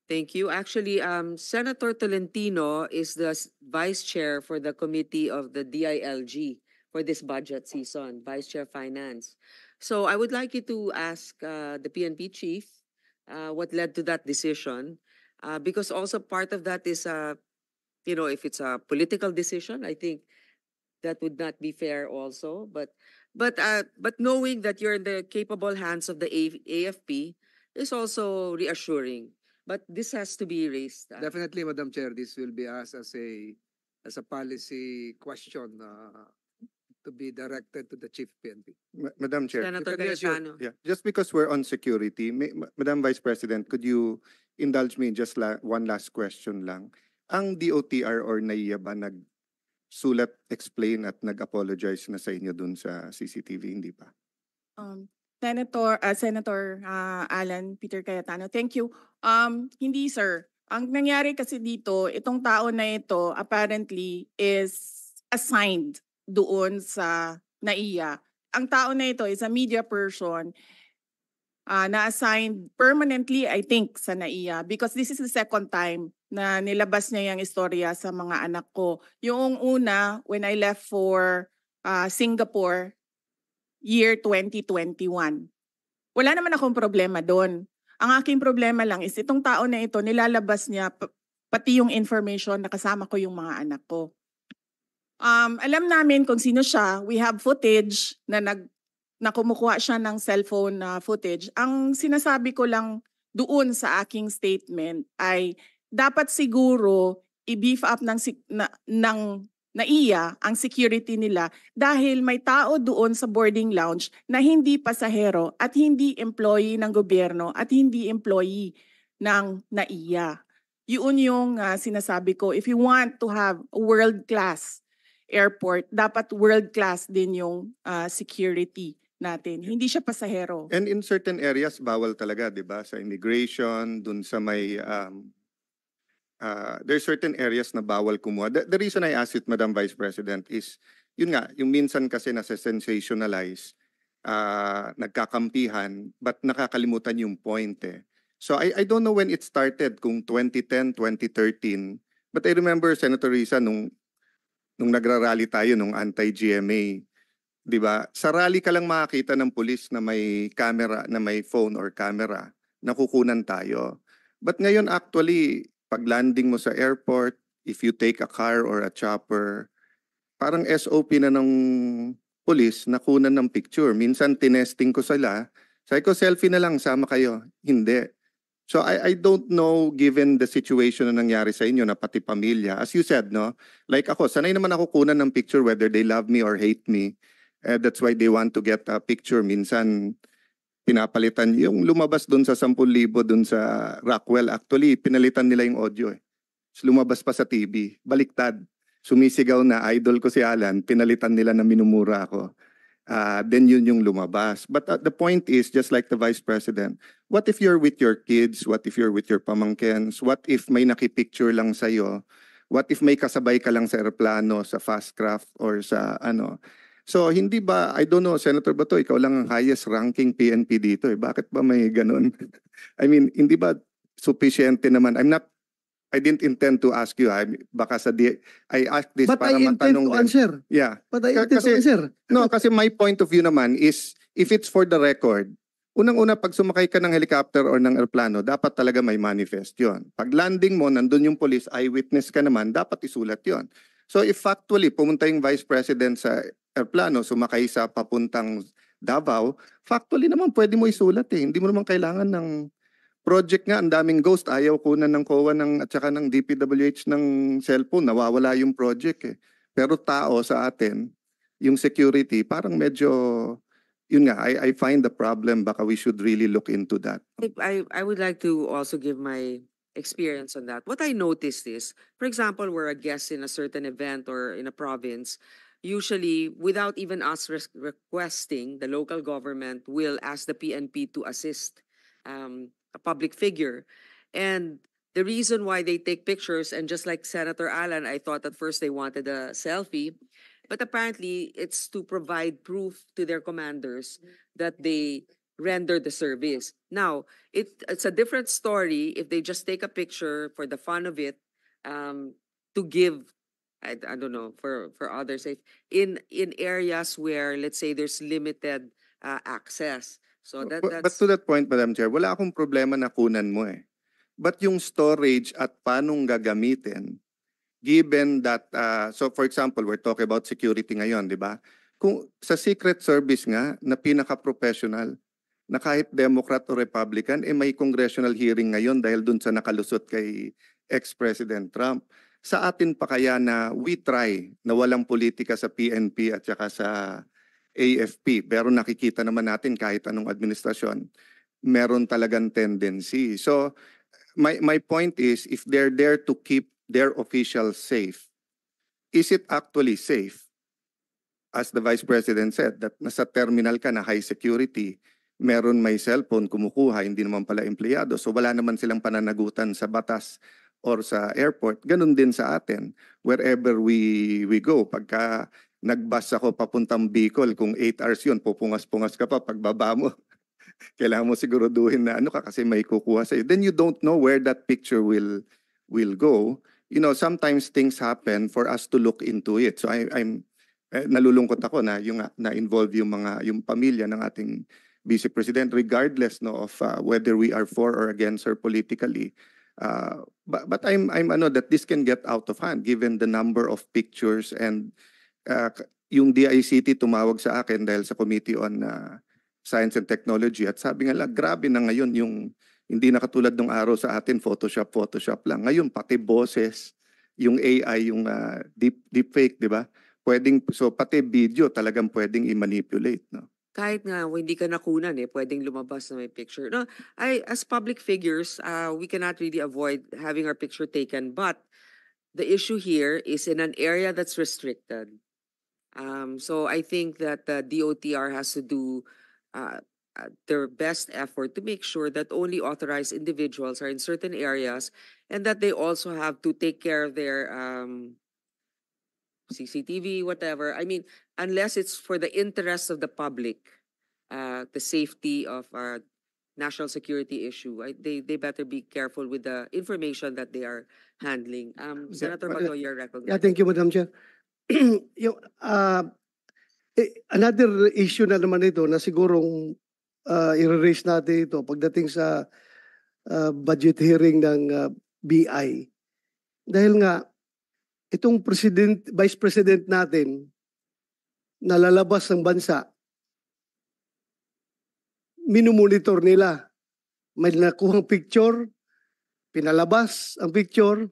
Thank you. Actually, Senator Tolentino is the Vice Chair for the Committee of the DILG for this budget season, Vice Chair Finance. So I would like you to ask the PNP Chief what led to that decision, because also part of that is, if it's a political decision, I think that would not be fair also. But knowing that you're in the capable hands of the AFP is also reassuring. But this has to be raised. Definitely, Madam Chair, this will be asked as a policy question to be directed to the Chief PNP. Madam Chair. Senator If I can assure- Cayetano. Yeah, just because we're on security, Madam Vice President, could you indulge me in just one last question lang? Ang DOTR or NAIA ba nagsulat, explain at nag-apologize na sa inyo dun sa CCTV, hindi pa? Senator Alan Peter Cayetano, thank you. Hindi sir. Ang nangyari kasi dito, itong tao na ito apparently is assigned doon sa NAIA. Ang tao na ito is a media person na-assigned permanently, I think, sa NAIA because this is the second time na nilabas niya yung istorya sa mga anak ko. Yung una, when I left for Singapore, year 2021. Wala naman akong problema doon. Ang aking problema lang is itong tao na ito, nilalabas niya pati yung information na kasama ko yung mga anak ko. Alam namin kung sino siya. We have footage na kumukuha siya ng cellphone footage. Ang sinasabi ko lang doon sa aking statement ay dapat siguro i-beef up ng NAIA ang security nila dahil may tao doon sa boarding lounge na hindi pasahero at hindi employee ng gobyerno at hindi employee ng NAIA. Yun yung sinasabi ko. If you want to have a world-class airport, dapat world-class din yung security natin. Hindi siya pasahero. And in certain areas, bawal talaga, di ba? Sa immigration, dun sa may... there's certain areas na bawal kumuha. The reason I asked it, Madam Vice President, is yun nga, yung minsan kasi nasa-sensationalize, nagkakampihan, but nakakalimutan yung point eh. So I don't know when it started, kung 2010, 2013, but I remember, Senator Risa, nung nagrarally tayo, nung anti-GMA, di ba? Sa rally ka lang makakita ng pulis na may camera, na may phone or camera, nakukunan tayo. But ngayon actually, pag landing mo sa airport, if you take a car or a chopper, parang SOP na ng pulis, nakunan ng picture. Minsan tinesting ko sila, sabi ko, selfie na lang, sama kayo. Hindi. So I don't know, given the situation na nangyari sa inyo na pati pamilya, as you said, no? Like ako, sanay naman ako kunan ng picture whether they love me or hate me. That's why they want to get a picture. Minsan, pinapalitan yung lumabas dun sa 10,000 dun sa Rockwell. Actually, pinalitan nila yung audio eh. So, lumabas pa sa TV. Baliktad. Sumisigaw na, idol ko si Alan, pinalitan nila na minumura ako. Then yun yung lumabas. But the point is, just like the Vice President, what if you're with your kids? What if you're with your pamangkens? What if may nakipicture lang sa'yo? What if may kasabay ka lang sa aeroplano, sa Fastcraft, or sa ano? So hindi ba, I don't know, Senator Bato, ikaw lang ang highest ranking PNP dito eh. Bakit ba may ganun? I mean, hindi ba sufficiente naman? I didn't intend to ask you. Baka I asked this But para I intend matanong to din. answer. Yeah. But I intend to answer. No, kasi my point of view naman is, if it's for the record, unang-una pag sumakay ka ng helicopter or ng aeroplano, dapat talaga may manifest yon. Pag landing mo, nandun yung police, eyewitness ka naman, dapat isulat yon. So if factually, pumunta yung Vice President sa aeroplano, sumakay sa papuntang Davao, factually naman pwede mo isulat eh. Hindi mo naman kailangan ng project nga, ang daming ghost, ayaw kunan ng COA at saka ng DPWH ng cellphone, nawawala yung project eh. Pero tao sa atin, yung security, parang medyo, yun nga, I find the problem, baka we should really look into that. I would like to also give my experience on that. What I noticed is, for example, we're a guest in a certain event or in a province, usually without even us requesting, the local government will ask the PNP to assist a public figure. And the reason why they take pictures, and just like Senator Alan, I thought at first they wanted a selfie, but apparently it's to provide proof to their commanders that they render the service. Now, it's a different story if they just take a picture for the fun of it, to give, I don't know, for others, if in areas where, let's say, there's limited access. So But that's to that point, Madam Chair, wala akong problema na kunan mo eh. But yung storage at paanong gagamitin, given that, so for example, we're talking about security ngayon, di ba? Kung sa Secret Service nga, na pinaka-professional, na kahit Democrat o Republican, may congressional hearing ngayon dahil dun sa nakalusot kay ex-President Trump. Sa atin pa kaya na we try na walang politika sa PNP at saka sa AFP, pero nakikita naman natin kahit anong administrasyon, meron talagang tendency. So my point is, if they're there to keep their officials safe, is it actually safe? As the Vice President said, that nasa terminal ka na high security, meron may cellphone, kumukuha, hindi naman pala empleyado. So wala naman silang pananagutan sa batas or sa airport. Ganun din sa atin, wherever we go. Pagka nagbus ako papuntang Bicol, kung 8 hours yun, pupungas-pungas ka pa pagbaba mo. Kailangan mo siguruduhin na ano ka kasi may kukuha sa'yo. Then you don't know where that picture will go. You know, sometimes things happen for us to look into it. So I'm nalulungkot ako na yung na-involve yung pamilya ng ating Vice President, regardless of whether we are for or against her politically. But I'm that this can get out of hand given the number of pictures, and yung DICT tumawag sa akin dahil sa Committee on Science and Technology at sabi nga grabe na ngayon yung hindi na katulad ng araw sa atin Photoshop lang. Ngayon pati boses, yung AI, yung deepfake, di ba? So pati video talagang pwedeng i-manipulate, no? kahit nga hindi ka nakunan pwedeng lumabas na may picture. No, as public figures, we cannot really avoid having our picture taken, but the issue here is in an area that's restricted. So I think that the DOTR has to do their best effort to make sure that only authorized individuals are in certain areas, and that they also have to take care of their CCTV, whatever. I mean, unless it's for the interest of the public, the safety of our national security issue, they better be careful with the information that they are handling. Senator Bato, you're recognized. Yeah, thank you, Madam Chair. Yung, another issue na naman ito na sigurong i-raise natin ito pagdating sa budget hearing ng BI. Dahil nga, itong Vice President natin na lalabas ng bansa, minumonitor nila. May nakuhang picture, pinalabas ang picture,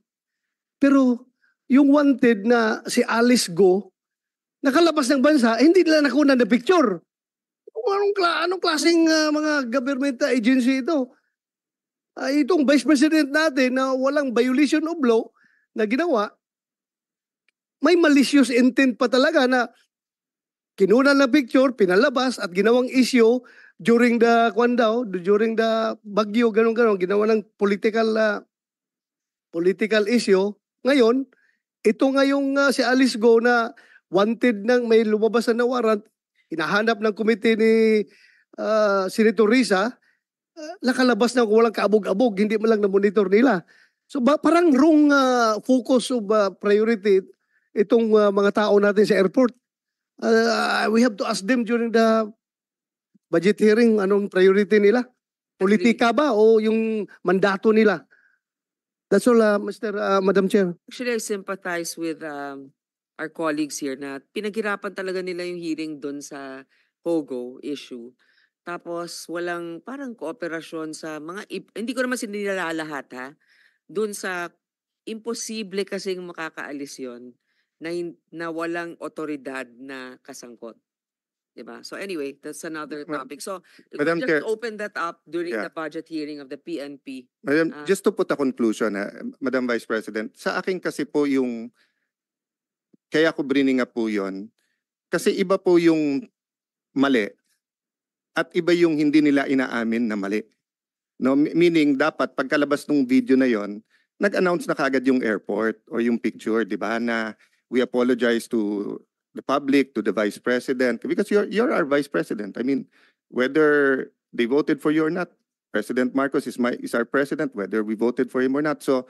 pero yung wanted na si Alice Go, nakalabas ng bansa, hindi nila nakuha na picture. Anong klaseng mga government agency ito? Itong Vice President natin na walang violation of law na ginawa, may malicious intent pa talaga na kinunan na picture, pinalabas at ginawang issue during the during the bagyo, ganun-ganun, ginawa ng political issue. Ngayon, ito ngayong si Alice Go na wanted ng may lumabas na warrant, hinahanap ng komite ni Senator Risa, nakalabas na walang kaabog-abog, hindi man lang na-monitor nila. So parang wrong focus of priority itong mga tao natin sa airport. We have to ask them during the budget hearing anong priority nila. Politika ba o yung mandato nila? That's all, Madam Chair. Actually, I sympathize with our colleagues here na pinaghirapan talaga nila yung hearing doon sa POGO issue. Tapos walang parang kooperasyon sa mga, hindi ko naman sinilala lahat ha, doon sa imposible kasing makakaalis yon na walang otoridad na kasangkot. Diba? So anyway, that's another topic. So Madam just Chair, open that up during the budget hearing of the PNP. Madam, just to put a conclusion, Madam Vice President, sa akin kasi po yung, kaya ko bringing up po yun, Kasi iba po yung mali at iba yung hindi nila inaamin na mali. No, meaning dapat pagkalabas ng video na yon, nag-announce na kagad yung airport or yung picture, di ba, na we apologize to the public, to the Vice President, because you're our Vice President. I mean, whether they voted for you or not, President Marcos is our president, whether we voted for him or not. So,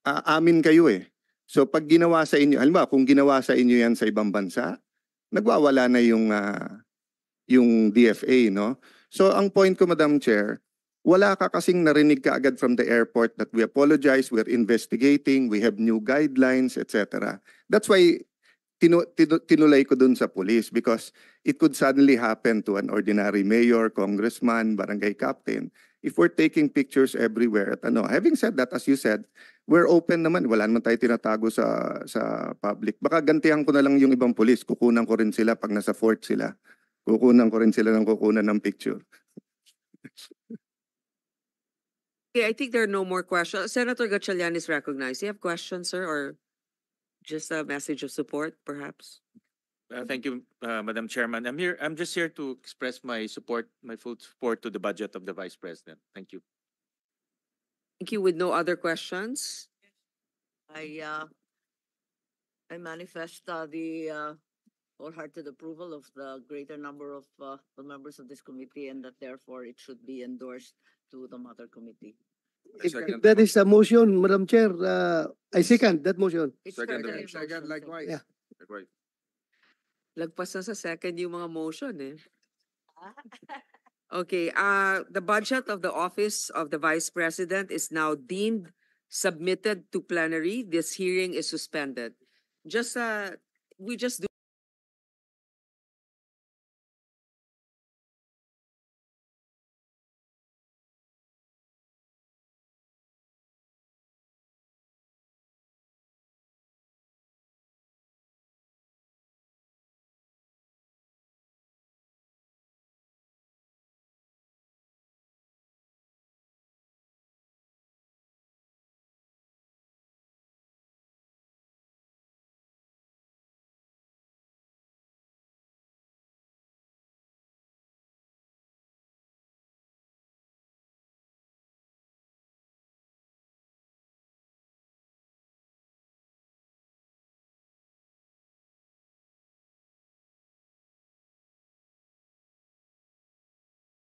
amin kayo eh. So, pag ginawa sa inyo, halimbawa, kung ginawa sa inyo yan sa ibang bansa, nagwawala na yung DFA, no? So, ang point ko, Madam Chair, wala ka kasing narinig ka agad from the airport that we apologize, we're investigating, we have new guidelines, etc. That's why tinulay ko dun sa police, because it could suddenly happen to an ordinary mayor, congressman, barangay captain, if we're taking pictures everywhere. At having said that, as you said, we're open naman. Wala naman tayo tinatago sa public. Baka gantihan ko na lang yung ibang police. Kukunan ko rin sila pag nasa fort sila. Kukunan ko rin sila ng kukunan ng picture. Okay, I think there are no more questions. Senator Gatchalian is recognized. Do you have questions, sir, or just a message of support, perhaps? Thank you, Madam Chairman. I'm just here to express my support, my full support to the budget of the Vice President. Thank you. Thank you. With no other questions? I manifest the wholehearted approval of the greater number of the members of this committee, and that therefore it should be endorsed to the mother committee. If that is a motion, Madam Chair, I second that motion. It's Second, certainly a second, motion, so- likewise. Yeah. Likewise. Lagpas na sa second yung mga motion eh. Okay, the budget of the Office of the Vice President is now deemed submitted to plenary. This hearing is suspended. We just do